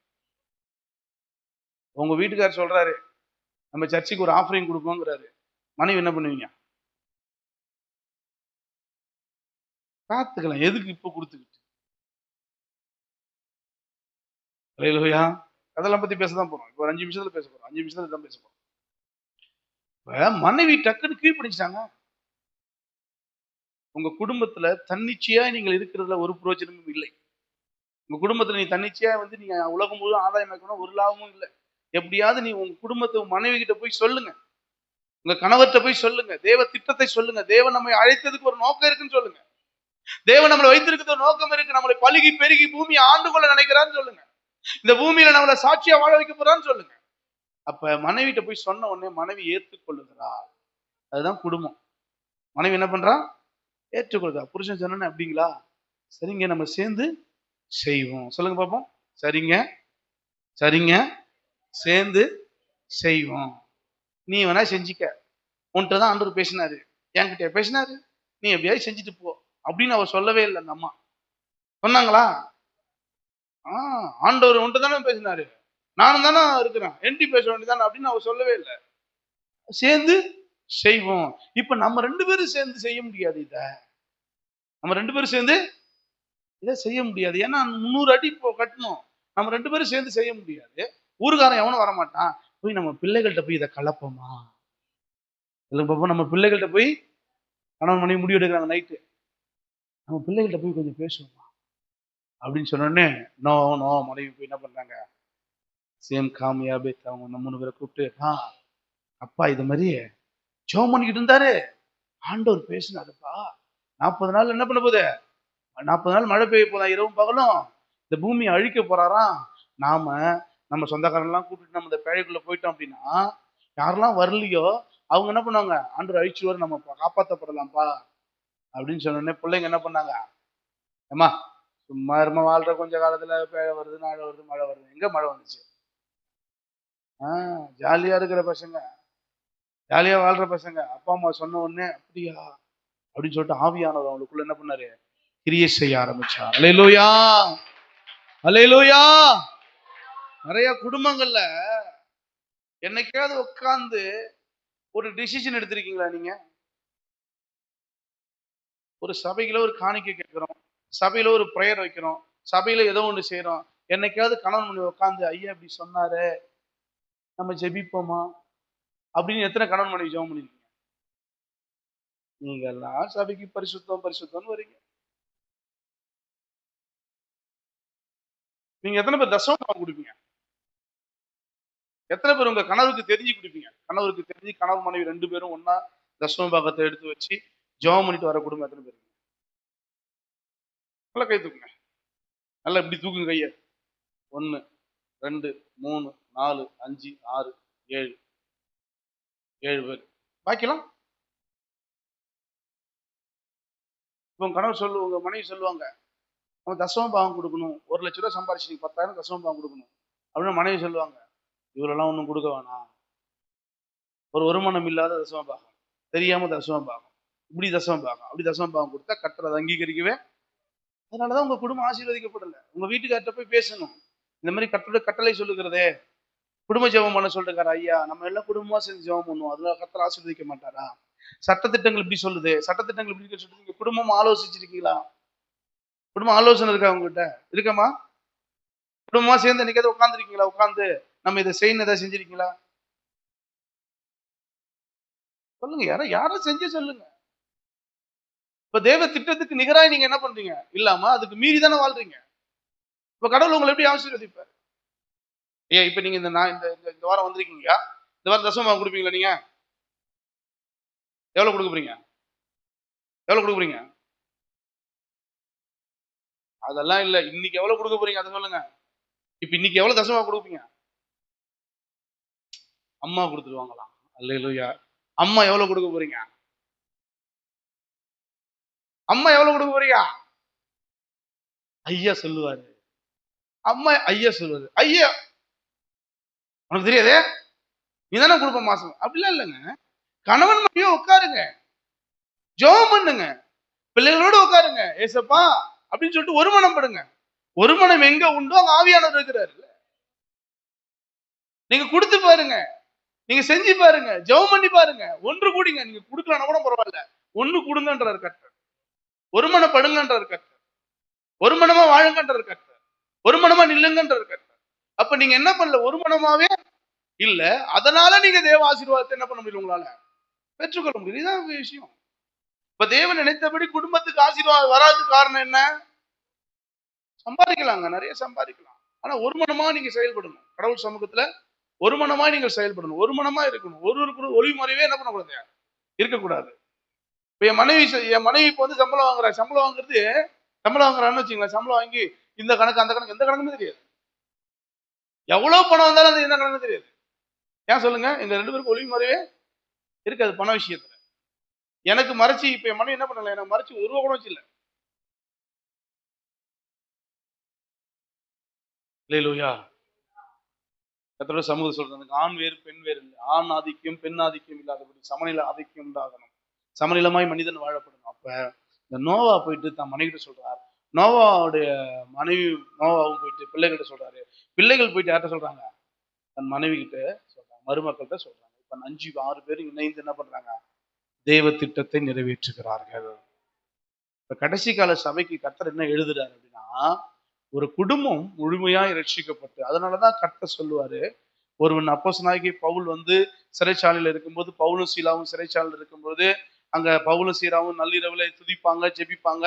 உங்க வீட்டுக்காரர் சொல்றாரு நம்ம சர்ச்சுக்கு ஒரு ஆஃபரிங் கொடுப்போங்கிறாரு, மனைவி என்ன பண்ணுவீங்க? பார்த்துக்கலாம், எதுக்கு இப்ப கொடுத்துக்கிட்டு? அல்லேலூயா. அதெல்லாம் பத்தி பேசதான் போறோம். இப்போ ஒரு 5 நிமிஷத்துல பேச போறோம். 5 நிமிஷத்துல தான் பேச போறோம். மனைவி டக்குன்னு கீழ்ப்படிச்சாங்க. உங்க குடும்பத்துல தன்னிச்சையா நீங்கள் இருக்கிறதுல ஒரு பிரயோஜனமும் இல்லை. உங்க குடும்பத்துல நீ தன்னிச்சையா வந்து நீங்க உலகம் முழுவதும் ஆதாயம் வைக்கணும், ஒரு லாபமும் இல்லை. எப்படியாவது நீ உங்க குடும்பத்தை மனைவி கிட்ட போய் சொல்லுங்க, உங்க கணவர்கிட்ட போய் சொல்லுங்க, தேவ திட்டத்தை சொல்லுங்க, தேவன் நம்மை அழைத்ததுக்கு ஒரு நோக்கம் இருக்குன்னு சொல்லுங்க, தேவன் நம்மளை வைத்திருக்கிறது ஒரு நோக்கம் இருக்கு, நம்மளை பழுகி பெருகி பூமியை ஆண்டு கொள்ள நினைக்கிறான்னு சொல்லுங்க, இந்த பூமியில நம்மளை சாட்சியா வாழ வைக்க போறான்னு சொல்லுங்க. அப்ப மனைவிட்ட போய் சொன்ன உடனே மனைவி ஏற்றுக்கொள்ளுகிறார். அதுதான் குடும்பம். மனைவி என்ன பண்றா? ஏற்றுக்கொள்ளுதா. புருஷன் சொன்ன அப்படிங்களா, சரிங்க நம்ம சேர்ந்து செய்வோம். சொல்லுங்க பாப்போம். சரிங்க, சரிங்க, சேர்ந்து செய்வோம். நீ வேணா செஞ்சுக்க, உன்கிட்ட தான் ஆண்டவர் பேசினாரு, என்கிட்ட பேசினாரு, நீ எப்படியாவது செஞ்சுட்டு போ அப்படின்னு அவர் சொல்லவே இல்லை. அந்த அம்மா சொன்னாங்களா? ஆண்டவர் உன்கிட்ட தானே பேசினாரு, நானும் தானே இருக்கிறேன், என்டி பேச வேண்டியதானே அப்படின்னு அவர் சொல்லவே இல்லை. சேர்ந்து செய்வோம். இப்ப நம்ம 2 பேரும் சேர்ந்து செய்ய முடியாது. நம்ம 2 பேரும் சேர்ந்து இதை செய்ய முடியாது. ஏன்னா 300 அடி இப்போ கட்டணும். நம்ம 2 பேரும் சேர்ந்து செய்ய முடியாது. ஊருக்காரன் எவனும் வரமாட்டான். போய் நம்ம பிள்ளைகள்கிட்ட போய் இதை கலப்போமா? இல்லை பாப்பா, நம்ம பிள்ளைகள்கிட்ட போய் கணவன் மனைவி முடிவு எடுக்கிறாங்க நைட்டு, நம்ம பிள்ளைகள்கிட்ட போய் கொஞ்சம் பேசுவோமா அப்படின்னு சொன்னோடனே நோ மனைவி போய் என்ன பண்றாங்க? சேம் காமியாபே அவங்க 3 பேரை கூப்பிட்டு, அப்பா இது மாதிரி ஜெபம் பண்ணிக்கிட்டு இருந்தாரு, ஆண்டவர் பேசினாருப்பா, 40 நாள் என்ன பண்ண போகுது? 40 நாள் மழை பெய்ய போதா, இரவும் பகலும் இந்த பூமியை அழிக்க போறாராம். நம்ம சொந்தக்காரெல்லாம் கூப்பிட்டு நம்ம இந்த பேழைக்குள்ள போயிட்டோம் அப்படின்னா, யாரெல்லாம் வரலையோ அவங்க என்ன பண்ணுவாங்க? ஆண்டவர் அழிச்சுவாரு, நம்ம காப்பாற்றப்படலாம்ப்பா அப்படின்னு சொன்னோடனே பிள்ளைங்க என்ன பண்ணாங்க? ஏமா சும்மா இருமா, வாழ்ற கொஞ்ச காலத்துல பேழை வருது, நாழை வருது, மழை வருது. எங்க மழை வந்துச்சு? ஜாலியா இருக்கிற பசங்க, ஜாலியா வாழ்ற பசங்க அப்பா அம்மா சொன்ன உடனே அப்படியா அப்படின்னு சொல்லிட்டு ஆவியானவர் அவங்களுக்குள்ள என்ன பண்ணாரு? கிரியை செய்ய ஆரம்பிச்சார். அல்லேலூயா, அல்லேலூயா. நிறைய குடும்பங்கள்ல என்னைக்காவது உட்கார்ந்து ஒரு டிசிஷன் எடுத்திருக்கீங்களா? நீங்க ஒரு சபையில ஒரு காணிக்கை கேட்கிறோம், சபையில ஒரு பிரேயர் வைக்கிறோம், சபையில ஏதோ ஒண்ணு செய்யறோம், என்னைக்காவது கணவன் மனைவி உட்கார்ந்து ஐயா இப்படி சொன்னாரு நம்ம ஜெபிப்போமா அப்படின்னு எத்தனை கணவன் மனைவி ஜெபம் பண்ணிருக்கீங்க? நீங்க எல்லாம் சபைக்கு பரிசுத்தம் பரிசுத்தம்னு வரீங்க. நீங்க எத்தனை பேர் தசமபாகம் கொடுப்பீங்க? எத்தனை பேர் உங்க கணவருக்கு தெரிஞ்சு கொடுப்பீங்க? கணவருக்கு தெரிஞ்சு கணவன் மனைவி 2 பேரும் ஒன்னா தசமபாகத்தை எடுத்து வச்சு ஜெபம் பண்ணிட்டு வர குடும்பம் எத்தனை பேர்? நல்லா கை தூக்குங்க, நல்லா இப்படி தூக்குங்க கைய. 1 2 3 4 5 6 7 பேர். பாக்கலாம். உங்க கணவர் உங்க மனைவி சொல்லுவாங்க, அவன் தசமபாகம் கொடுக்கணும், 1 லட்ச ரூபாய் சம்பாரிச்சு 10,000 தசமபாகம் கொடுக்கணும் அப்படின்னு மனைவி சொல்லுவாங்க. இவரெல்லாம் ஒன்றும் கொடுக்க வேணாம், ஒரு வருமானம் இல்லாத தசமபாகம், தெரியாம தசமபாகம், இப்படி தசமபாகம், அப்படி தசமபாகம் கொடுத்தா கர்த்தர் அதை அங்கீகரிக்கவே. அதனாலதான் உங்க குடும்பம் ஆசீர்வதிக்கப்படல. உங்க வீட்டுக்கார்ட்ட போய் பேசணும், இந்த மாதிரி கர்த்தருடைய கட்டளை சொல்லுகிறதே, குடும்ப ஜெபம் பண்ண சொல்லிருக்காரு ஐயா, நம்ம எல்லாம் குடும்பமா சேர்ந்து ஜெபம் பண்ணுவோம், அதுல கர்த்தர் ஆசீர்வதிக்க மாட்டாரா? சட்டத்திட்டங்கள் இப்படி சொல்லுது, சட்டத்திட்டங்கள் இப்படி சொல்லுது. நீங்க குடும்பம் ஆலோசிச்சிருக்கீங்களா? குடும்ப ஆலோசனை இருக்கா உங்ககிட்ட? இருக்கமா? குடும்பமா சேர்ந்து என்னைக்காவது உட்கார்ந்துருக்கீங்களா? உட்கார்ந்து நம்ம இதை செய்யணும், எதாவது செஞ்சிருக்கீங்களா? சொல்லுங்க. யாரும் செஞ்சு சொல்லுங்க. இப்ப தேவ திட்டத்துக்கு நிகராய் நீங்க என்ன பண்றீங்க? இல்லாம அதுக்கு மீறி தானே வாழ்றீங்க. இப்ப கடவுள் உங்களை எப்படி ஆசீர்வதிப்பார்? இப்ப நீங்க இந்த நான் இந்த இந்த வாரம் வந்திருக்கீங்க. இந்த வாரம் தசமபாகம் கொடுப்பீங்களா நீங்க? எவ்வளவு கொடுக்க போறீங்க? எவ்வளவு கொடுக்க போறீங்க? அதெல்லாம் இல்ல. இன்னைக்கு எவ்வளவு கொடுக்க போறீங்க? அத சொல்லுங்க. இப்ப இன்னைக்கு எவ்வளவு தசமபாகம் கொடுப்பீங்க? அம்மா கொடுத்துருவாங்களாம். அல்லேலூயா. அம்மா எவ்வளவு கொடுக்க போறீங்க? அம்மா எவ்வளவு கொடுக்க போறீங்க? ஐயா சொல்லுவாரு. அம்மா ஐயா சொல்லுவாரு. ஐயா உனக்கு தெரியாதே? நீ தானே கொடுப்ப மாசம். அப்படிலாம் இல்லைங்க. கணவன் மனைவியா உட்காருங்க. ஜெபம் பண்ணுங்க. பிள்ளைகளோட உட்காருங்க. ஏசப்பா அப்படின்னு சொல்லிட்டு ஒரு மனம் படுங்க. ஒரு மனம் எங்க உண்டோ அங்க ஆவியானவர் இருக்கிறாரு. நீங்க கொடுத்து பாருங்க. நீங்க செஞ்சு பாருங்க. ஜெபம் பண்ணி பாருங்க. ஒன்று கூடிங்க. நீங்க கொடுக்கலன்னா கூட பரவாயில்ல. ஒண்ணு கொடுங்கன்றார் கர்த்தர். ஒரு மனம் படுங்கன்றார் கர்த்தர். ஒரு மனமா வாழுங்கன்றார் கர்த்தர். ஒரு மனமா நில்லுங்கன்றார் கர்த்தர். அப்ப நீங்க என்ன பண்ணல? ஒரு மனமாவே இல்ல. அதனால நீங்க தேவ ஆசீர்வாதத்தை என்ன பண்ண முடியல உங்களால? பெற்றுக்கொள்ள முடியும். இதான் விஷயம். இப்ப தேவன் நினைத்தபடி குடும்பத்துக்கு ஆசீர்வாதம் வராததுக்கு காரணம் என்ன? சம்பாதிக்கலாங்க. நிறைய சம்பாதிக்கலாம். ஆனா ஒரு மனமா நீங்க செயல்படணும். கடவுள் சமூகத்துல ஒரு மனமா நீங்கள் செயல்படணும். ஒரு மனமா இருக்கணும். ஒருவருக்கு ஒளிவு மறைவே என்ன பண்ணக்கூடாது? இருக்கக்கூடாது. இப்ப என் மனைவி இப்ப வந்து சம்பளம் வாங்குறா. சம்பளம் வாங்குறான்னு வச்சுங்களேன். சம்பளம் வாங்கி இந்த கணக்கு அந்த கணக்கு எந்த கணக்குமே தெரியாது. எவ்வளவு பணம் வந்தாலும் அந்த எந்த கணக்கு தெரியாது. ஏன் சொல்லுங்க? எங்க 2 பேருக்கும் ஒளிவு மறைவே இருக்காது பண விஷயத்துல. எனக்கு மறைச்சு இப்ப என் மனைவி என்ன பண்ணல? எனக்கு மறைச்சு ₹1 கூட வச்சில்ல. அல்லேலூயா. கர்த்தருடைய சமூகம் சொல்றாங்க. ஆண் வேறு பெண் வேறு இல்லை. ஆண் ஆதிக்கம் பெண் ஆதிக்கம் இல்லாதபடி சமநிலை ஆதிக்கம் உண்டாகணும். சமநிலமாய் மனிதன் வாழப்படணும். அப்ப இந்த நோவா போயிட்டு தன் மனைவிட்ட சொல்றார். நோவாவுடைய மனைவி நோவாவும் போயிட்டு பிள்ளைகிட்ட சொல்றாரு. பிள்ளைகள் போயிட்டு யார்கிட்ட சொல்றாங்க? தன் மனைவி கிட்ட சொல்றாங்க. மருமக்கள்கிட்ட சொல்றாங்க. இப்ப 5 6 பேரும் இணைந்து என்ன பண்றாங்க? தேவ திட்டத்தை நிறைவேற்றுகிறார்கள். இப்ப கடைசி கால சபைக்கு கர்த்தர் என்ன எழுதுறாரு அப்படின்னா, ஒரு குடும்பம் முழுமையாய் ரட்சிக்கப்பட்டு அதனாலதான் கர்த்தர் சொல்லுவாரு, ஒருவன் அப்போஸ்தலனாகிய பவுல் வந்து சிறைச்சாலையில இருக்கும்போது, பவுலும் சீலாவும் சிறைச்சாலையில இருக்கும்போது, அங்க பவுலும் சீலாவும் நள்ளிரவுல துதிப்பாங்க, ஜெபிப்பாங்க.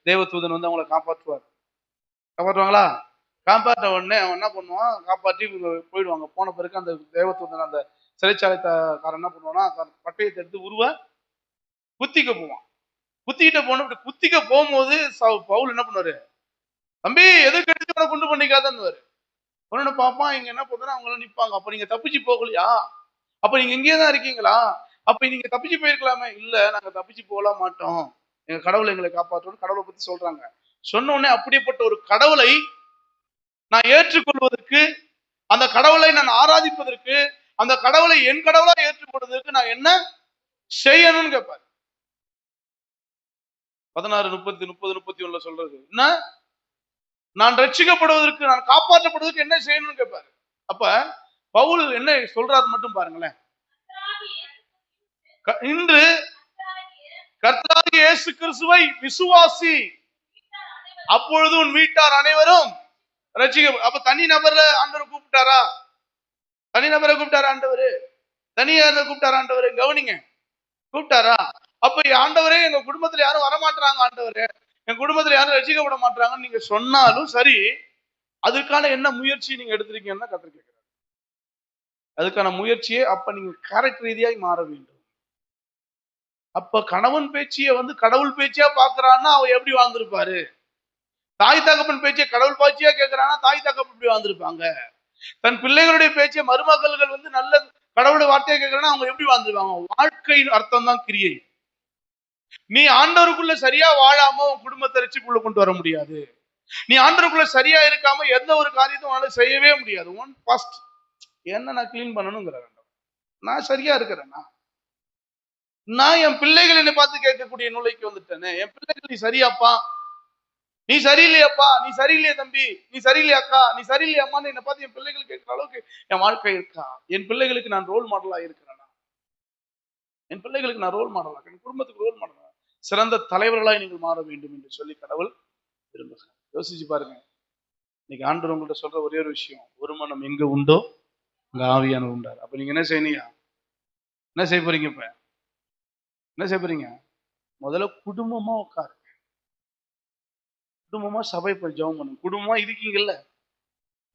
தேவதூதன் வந்து அவங்களை காப்பாற்றுவார். காப்பாற்றுவாங்களா? காப்பாற்ற உடனே அவன் என்ன பண்ணுவான்? காப்பாற்றி இவங்க போயிடுவாங்க. போன பிறகு அந்த தேவதூதன் அந்த சிறைச்சாலை காரன் என்ன பண்ணுவான்னா, பட்டயத்தை எடுத்து குத்திக்க போவான். குத்திக்கிட்ட போன இப்படி குத்திக்க போகும்போது பவுல் என்ன பண்ணுவாரு? தம்பி எதுக்கு எடுத்து அவனை குண்டு பண்ணிக்காதன்னு உடனே பாப்பான். இங்க என்ன பண்ணுறா? அவங்க நிப்பாங்க. அப்ப நீங்க தப்பிச்சு போகலையா? அப்ப நீங்க இங்கேயே தான் இருக்கீங்களா? அப்ப நீங்க தப்பிச்சு போயிருக்கலாமே. இல்ல நாங்க தப்பிச்சு போகலாம் மாட்டோம். எங்க கடவுள் எங்களை காப்பாற்றணும். கடவுளை பத்தி சொல்றாங்க. சொன்ன உடனே அப்படிப்பட்ட ஒரு கடவுளை நான் ஏற்றுக்கொள்வதற்கு, அந்த கடவுளை நான் ஆராதிப்பதற்கு, அந்த கடவுளை என் கடவுளா ஏற்றுக்கொள்வதற்கு நான் என்ன செய்யணும்னு கேட்பாரு. 16 30 30 31 சொல்றது என்ன? நான் ரட்சிக்கப்படுவதற்கு, நான் காப்பாற்றப்படுவதற்கு என்ன செய்யணும்னு கேட்பாரு. அப்ப பவுல் என்ன சொல்றாரு மட்டும் பாருங்களேன். இன்று கர்த்தராகிய இயேசு கிறிஸ்துவை விசுவாசி, அப்பொழுது உன் வீட்டார் அனைவரும் ரட்சிக்க. அப்ப தனி நபர்ல ஆண்டவர் கூப்பிட்டாரா? தனி நபரை கூப்பிட்டாரா ஆண்டவர்? தனியார கூப்பிட்டாரா ஆண்டவர்? கவனிங்க. கூப்பிட்டாரா? அப்ப ஆண்டவரே எங்க குடும்பத்துல யாரும் வரமாட்டாங்க ஆண்டவரே, என் குடும்பத்துல யாரும் ரட்சிக்கப்பட மாட்டாங்கன்னு நீங்க சொன்னாலும் சரி, அதுக்கான என்ன முயற்சி நீங்க எடுத்திருக்கீங்கன்னா கர்த்தர் கேட்கிறார். அதுக்கான முயற்சியே அப்ப நீங்க கேரக்டர் ரீதியாய் மாற வேண்டும். அப்ப கணவன் பேச்சிய வந்து கடவுள் பேச்சியா பாக்குறான்னா அவ எப்படி வாழ்ந்திருப்பாரு? தாய் தகப்பன் பேச்சிய கடவுள் பேச்சியா கேட்கிறான்னா தாய் தகப்பன் எப்படி வாழ்ந்திருப்பாங்க? தன் பிள்ளைகளுடைய பேச்சிய மருமகள்கள் வந்து நல்ல கடவுளுடைய வார்த்தையை கேட்கிறான்னா அவங்க எப்படி வாழ்ந்திருப்பாங்க? வாழ்க்கையின் அர்த்தம் தான் கிரியை. நீ ஆண்டவருக்குள்ள சரியா வாழாம உன் குடும்பத்தை ரட்சிப்புக்குள்ள கொண்டு வர முடியாது. நீ ஆண்டவருக்குள்ள சரியா இருக்காம எந்த ஒரு காரியத்தையும் உன்னால செய்யவே முடியாது. ஃபர்ஸ்ட் என்ன நான் கிளீன் பண்ணணுங்கிற வேண்டும். நான் சரியா இருக்கிறேன்னா, நான் என் பிள்ளைகள் என்னை பார்த்து கேட்கக்கூடிய நிலைக்கு வந்துட்டேனே. என் பிள்ளைகள் நீ சரியாப்பா, நீ சரியில்லையாப்பா, நீ சரியில்லையா தம்பி, நீ சரியில்லையாக்கா, நீ சரியில்லையாம்மான்னு என்னை பார்த்து என் பிள்ளைகள் கேட்கிற அளவுக்கு என் வாழ்க்கை இருக்கா? என் பிள்ளைகளுக்கு நான் ரோல் மாடலா இருக்கிறேனா? என் பிள்ளைகளுக்கு நான் ரோல் மாடலாக, என் குடும்பத்துக்கு ரோல் மாடலாக, சிறந்த தலைவர்களாய் நீங்கள் மாற வேண்டும் என்று சொல்லி கடவுள் விரும்புகிறார். யோசிச்சு பாருங்க. இன்னைக்கு ஆண்டவர் உங்கள்கிட்ட சொல்ற ஒரே ஒரு விஷயம், ஒரு மனம் எங்க உண்டோ அங்க ஆவியானவர் உண்டார். அப்ப நீங்க என்ன செய்யணும்? என்ன செய்ய போறீங்க? இப்ப என்ன செய்ய போறீங்க? முதல்ல குடும்பமா உட்காரு, குடும்பமா சபை போய் ஜெபம் பண்ணுங்க. குடும்பமா இருக்கீங்கல்ல,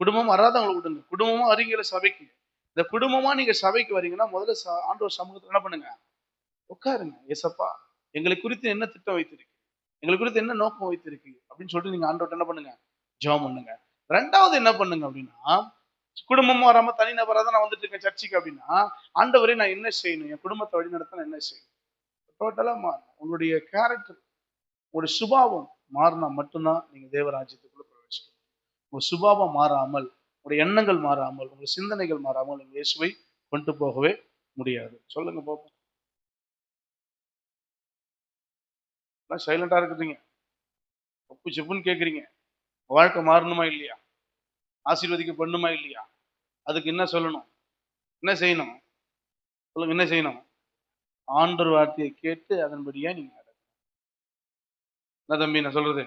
குடும்பம் வராதவங்களை விடுங்க, குடும்பமா வரீங்கல்ல சபைக்கு. இந்த குடும்பமா நீங்க சபைக்கு வரீங்கன்னா முதல்ல ஆண்டவர் சமூகத்துல என்ன பண்ணுங்க? உட்காருங்க. ஏசப்பா, எங்களை குறித்து என்ன திட்டம் வைத்திருக்கு, எங்களை குறித்து என்ன நோக்கம் வைத்திருக்கு அப்படின்னு சொல்லிட்டு நீங்க ஆண்டவர்ட்ட என்ன பண்ணுங்க? ஜெபம் பண்ணுங்க. ரெண்டாவது என்ன பண்ணுங்க அப்படின்னா, குடும்பமா வராம தனிநபரா தான் நான் வந்துட்டு இருக்கேன் சர்ச்சுக்கு அப்படின்னா, ஆண்டவரே நான் என்ன செய்யணும், என் குடும்பத்தை வழி நடத்த நான் என்ன செய்யணும்? டோட்டலா மாறும். உங்களுடைய கேரக்டர், உங்களுடைய சுபாவம் மாறினா மட்டும்தான் நீங்க தேவராஜ்யத்துக்குள்ள பிரவேசிக்கணும். உங்க சுபாவம் மாறாமல், உங்களுடைய எண்ணங்கள் மாறாமல், உங்களுடைய சிந்தனைகள் மாறாமல் நீங்க இயேசுவை கொண்டு போகவே முடியாது. சொல்லுங்க பாப்போம். சைலண்டா இருக்குறீங்க, ஒப்பு செப்புன்னு கேட்குறீங்க. வாழ்க்கை மாறணுமா இல்லையா? ஆசீர்வதிக்கப்படணுமா இல்லையா? அதுக்கு என்ன சொல்லணும்? என்ன செய்யணும்? சொல்லுங்க, என்ன செய்யணும்? ஆண்டவர் வார்த்தையை கேட்டு அதன்படியா நீங்க நடக்கணும். என்ன தம்பி நான் சொல்றது?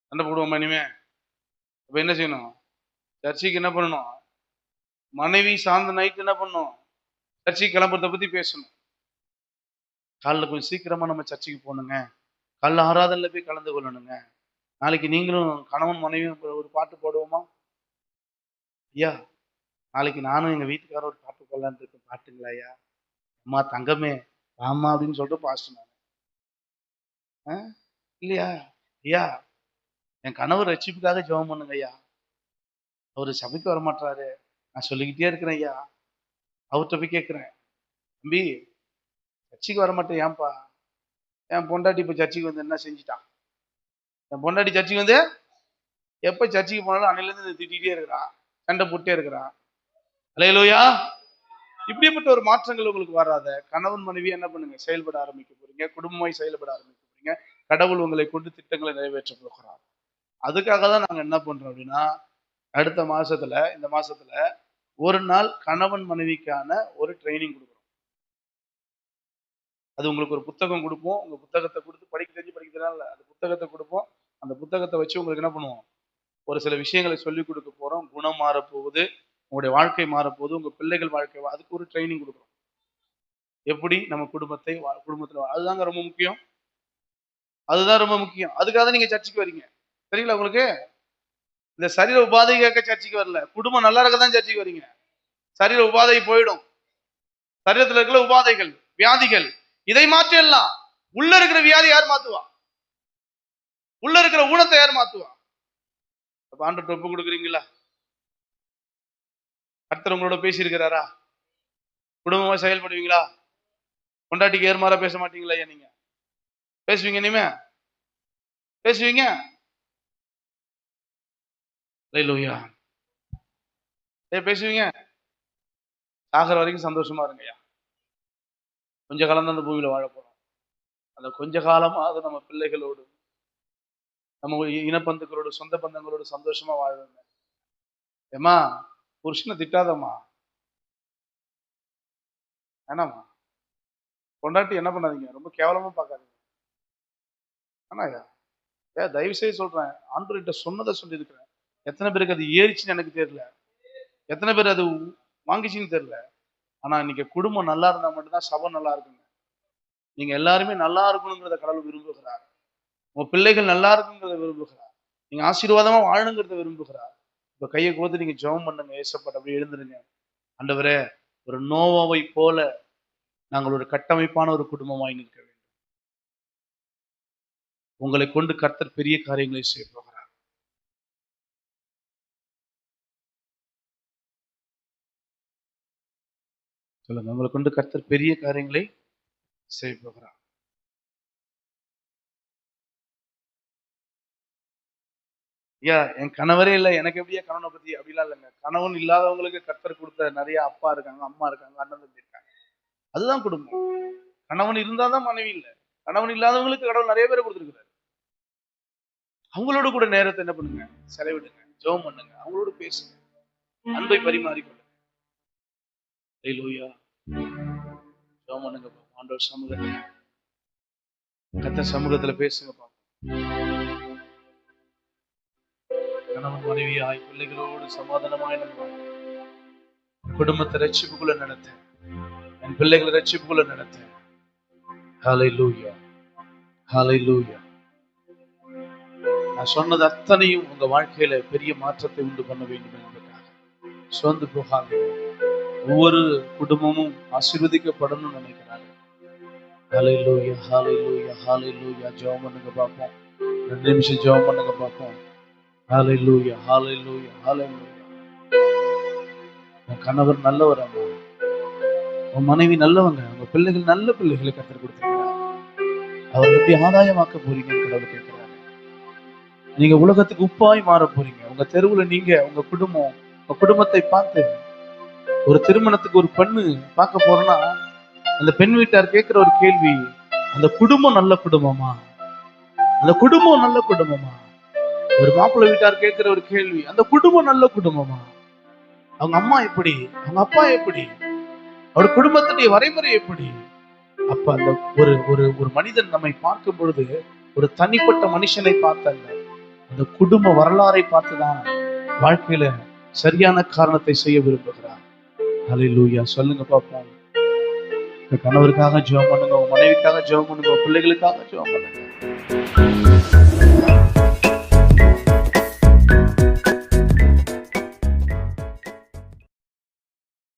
சண்டை போடுவோமா இனிமே? அப்ப என்ன செய்யணும்? சர்ச்சைக்கு என்ன பண்ணணும்? மனைவி சார்ந்த நைட் என்ன பண்ணணும்? சர்ச்சைக்கு கிளம்புறத பத்தி பேசணும். காலைல கொஞ்சம் சீக்கிரமா நம்ம சர்ச்சைக்கு போகணுங்க, காலைல ஆராதனையில போய் கலந்து கொள்ளணுங்க. நாளைக்கு நீங்களும் கணவன் மனைவியும் ஒரு பாட்டு போடுவோமா? ஐயா, நாளைக்கு நானும் எங்க வீட்டுக்காரர் ஒரு பாட்டு போடலான்னு இருக்கேன், பாட்டுங்களா ஐயா? அம்மா தங்கமே ஆமா அப்படின்னு சொல்லிட்டு பாஸ்ட் நான் இல்லையா? ஐயா, என் கணவர் ரட்சிப்புக்காக ஜெபம் பண்ணுங்க ஐயா, அவரு சபைக்கு வர மாட்டாரு, நான் சொல்லிக்கிட்டே இருக்கிறேன் ஐயா. அவர்கிட்ட போய் கேட்கிறேன், தம்பி சர்ச்சைக்கு வர மாட்டேன் ஏன்பா? என் பொண்டாட்டி இப்ப சர்ச்சைக்கு வந்து என்ன செஞ்சுட்டான்? என் பொண்டாட்டி சர்ச்சைக்கு வந்து எப்ப சர்ச்சைக்கு போனாலும் அன்னையில இருந்து திட்டிகிட்டே இருக்கிறான், சண்டை போட்டே இருக்கிறான். அல்லேலூயா. இப்படிப்பட்ட ஒரு மாற்றங்கள் உங்களுக்கு வராத கணவன் மனைவி என்ன பண்ணுங்க? செயல்பட ஆரம்பிக்க போறீங்க, குடும்பமாய் செயல்பட ஆரம்பிக்க போறீங்க. கடவுள் உங்களை கொண்டு திட்டங்களை நிறைவேற்ற போகிறார். அதுக்காக தான் நாங்க என்ன பண்றோம் அப்படின்னா, அடுத்த மாசத்துல, இந்த மாசத்துல ஒரு நாள் கணவன் மனைவிக்கான ஒரு ட்ரைனிங் கொடுக்குறோம். அது உங்களுக்கு ஒரு புத்தகம் கொடுப்போம். உங்க புத்தகத்தை கொடுத்து படிக்க தெரிஞ்சு அந்த புத்தகத்தை கொடுப்போம். அந்த புத்தகத்தை வச்சு உங்களுக்கு என்ன பண்ணுவோம்? ஒரு சில விஷயங்களை சொல்லிக் கொடுக்க போறோம். குணம் மாறப்போகுது, உங்களுடைய வாழ்க்கை மாறப்போகுது, உங்க பிள்ளைகள் வாழ்க்கை, அதுக்கு ஒரு ட்ரைனிங் கொடுக்குறோம். எப்படி நம்ம குடும்பத்துல அதுதாங்க ரொம்ப முக்கியம். அதுதான் ரொம்ப முக்கியம். அதுக்காக நீங்க சர்ச்சுக்கு வரீங்க. சரிங்களா உங்களுக்கு? இந்த சரீர உபாதை கேட்க சர்ச்சுக்கு வரல. குடும்பம் நல்லா இருக்க தான் சர்ச்சுக்கு வரீங்க. சரீர உபாதை போயிடும். சரீரத்துல இருக்கிற உபாதைகள், வியாதிகள், இதை மாற்றிடலாம். உள்ள இருக்கிற வியாதி யார் மாத்துவா? உள்ள இருக்கிற ஊனத்தை யார் மாத்துவா? அப்ப ஆண்டவர்ட்ட ஒப்பு கொடுக்குறீங்களா? கர்த்தர் உங்களோட பேசி இருக்கிறாரா? குடும்பமா செயல்படுவீங்களா? பொண்டாட்டிக்கு ஏர்மாறா பேச மாட்டீங்களா? ஐயா நீங்க பேசுவீங்க, இனிமே பேசுவீங்க. அல்லேலூயா. பேசுவீங்க. சாகிற வரைக்கும் சந்தோஷமா இருங்கய்யா. கொஞ்ச காலம் தான் அந்த பூமியில வாழ போறோம். அந்த கொஞ்ச காலமாவது நம்ம பிள்ளைகளோடு, நம்ம இனப்பந்துக்களோடு, சொந்த பந்தங்களோடு சந்தோஷமா வாழ்வோங்க. ஏமா, புருஷனை திட்டாதம்மா, வேணாமா. பொண்டாட்டி என்ன பண்ணாதீங்க, ரொம்ப கேவலமா பார்க்காதீங்க. ஆனாயா தயவு செய்து சொல்றேன், ஆண்டவர்கிட்ட சொன்னதை சொல்லியிருக்கிறேன். எத்தனை பேருக்கு அது ஏறிச்சுன்னு எனக்கு தெரியல, எத்தனை பேர் அது வாங்கிச்சுன்னு தெரியல. ஆனா இன்னைக்கு குடும்பம் நல்லா இருந்தா மட்டும்தான் சபை நல்லா இருக்குங்க. நீங்க எல்லாருமே நல்லா இருக்கணுங்கிறத கடவுள் விரும்புகிறார். உங்க பிள்ளைகள் நல்லா இருக்குங்கிறத விரும்புகிறார். நீங்க ஆசீர்வாதமா வாழணுங்கிறத விரும்புகிறார். இப்ப கையை கோத்து நீங்க ஜெபம் பண்ணுங்க. ஏசப்பட்ட அப்படி எழுந்துருங்க. ஆண்டவரே, ஒரு நோவாவை போல நாங்கள் ஒரு கட்டமைப்பான ஒரு குடும்பமாய் நிற்க வேண்டும். உங்களை கொண்டு கர்த்தர் பெரிய காரியங்களை செய்ய போகிறார். சொல்லுங்க, உங்களை கொண்டு கர்த்தர் பெரிய காரியங்களை செய்ய போகிறார். ஐயா, என் கணவரே இல்லை, எனக்கு எப்படியா கணவனை பத்தி? அப்படிலாம் இல்லைங்க. கணவன் இல்லாதவங்களுக்கு கர்த்தர் கொடுத்த நிறைய அப்பா இருக்காங்க, அம்மா இருக்காங்க, அண்ணன் தம்பி இருக்காங்க. அதுதான் குடும்பம். கணவன் இருந்தாதான் மனைவி இல்லை. கணவன் இல்லாதவங்களுக்கு கடவுள் நிறைய பேரை கொடுத்துருக்கிறார். அவங்களோட கூட நேரத்தை என்ன பண்ணுங்க? செலவிடுங்க, ஜெபம் பண்ணுங்க, அவங்களோட பேசுங்க, அன்பை பரிமாறிக்கொள்ளுங்க. அல்லேலூயா. ஜெபம் பண்ணுங்க. ஆண்டவர் சமூகத்துல, கர்த்தர் சமூகத்துல பேசுங்க பாப்போம். கணவன் மனைவியாய் பிள்ளைகளோடு சமாதானமாய் குடும்பத்தை ரட்சிப்புக்குள்ள நடத்த, என் பிள்ளைகளை ரட்சிப்புக்குள்ள நடத்த. ஹல்லேலூயா, ஹல்லேலூயா. நான் சொன்னது அத்தனையும் உங்க வாழ்க்கையில பெரிய மாற்றத்தை உண்டு பண்ண வேண்டும் என்பதற்காக. சோர்ந்து போகாது. ஒவ்வொரு குடும்பமும் ஆசீர்வதிக்கப்படணும்னு நினைக்கிறாங்க. ஹல்லேலூயா, ஹல்லேலூயா, ஹல்லேலூயா. ஜெபம் பண்ணுங்க பார்ப்போம். 2 நிமிஷம் ஜெபம் பண்ணுங்க பார்ப்போம். ஹல்லேலூயா, ஹல்லேலூயா, ஹல்லேலூயா. உன் கணவர் நல்லவர் அம்மா, உன் மனைவி நல்லவங்க, உங்க பிள்ளைகள் நல்ல பிள்ளைகளை கற்றுக் கொடுத்திருக்கிறார். அவர் எப்படி ஆதாயமாக்க போறீங்கன்னு கடவுள் கேட்கிறாரு. நீங்க உலகத்துக்கு உப்பாய் மாற போறீங்க. உங்க தெருவுல நீங்க உங்க குடும்பம், உங்க குடும்பத்தை பார்த்து ஒரு திருமணத்துக்கு ஒரு பெண்ணு பார்க்க போறோம்னா அந்த பெண் வீட்டார் கேட்கிற ஒரு கேள்வி, அந்த குடும்பம் நல்ல குடும்பமா? அந்த குடும்பம் நல்ல குடும்பமா? ஒரு மாப்பிள்ளை வீட்டார் கேட்கிற ஒரு கேள்வி, அந்த குடும்பம் நல்ல குடும்பமா? அவங்க அம்மா எப்படி, அவங்க அப்பா எப்படி, அவர் குடும்பத்துடைய வரைமுறை எப்படி? அப்ப அந்த ஒரு ஒரு ஒரு மனிதன் நம்மை பார்க்கும் பொழுது ஒரு தனிப்பட்ட மனுஷனை பார்த்தல்ல, அந்த குடும்ப வரலாறை பார்த்துதான் வாழ்க்கையில சரியான காரணத்தை செய்ய விரும்புகிறார். ஹல்லேலூயா. சொல்லுங்க பார்ப்போம். கணவருக்காக ஜெபம் பண்ணுங்க, உங்க மனைவிக்காக ஜெபம் பண்ணுங்க, பிள்ளைகளுக்காக ஜெபம் பண்ணுங்க.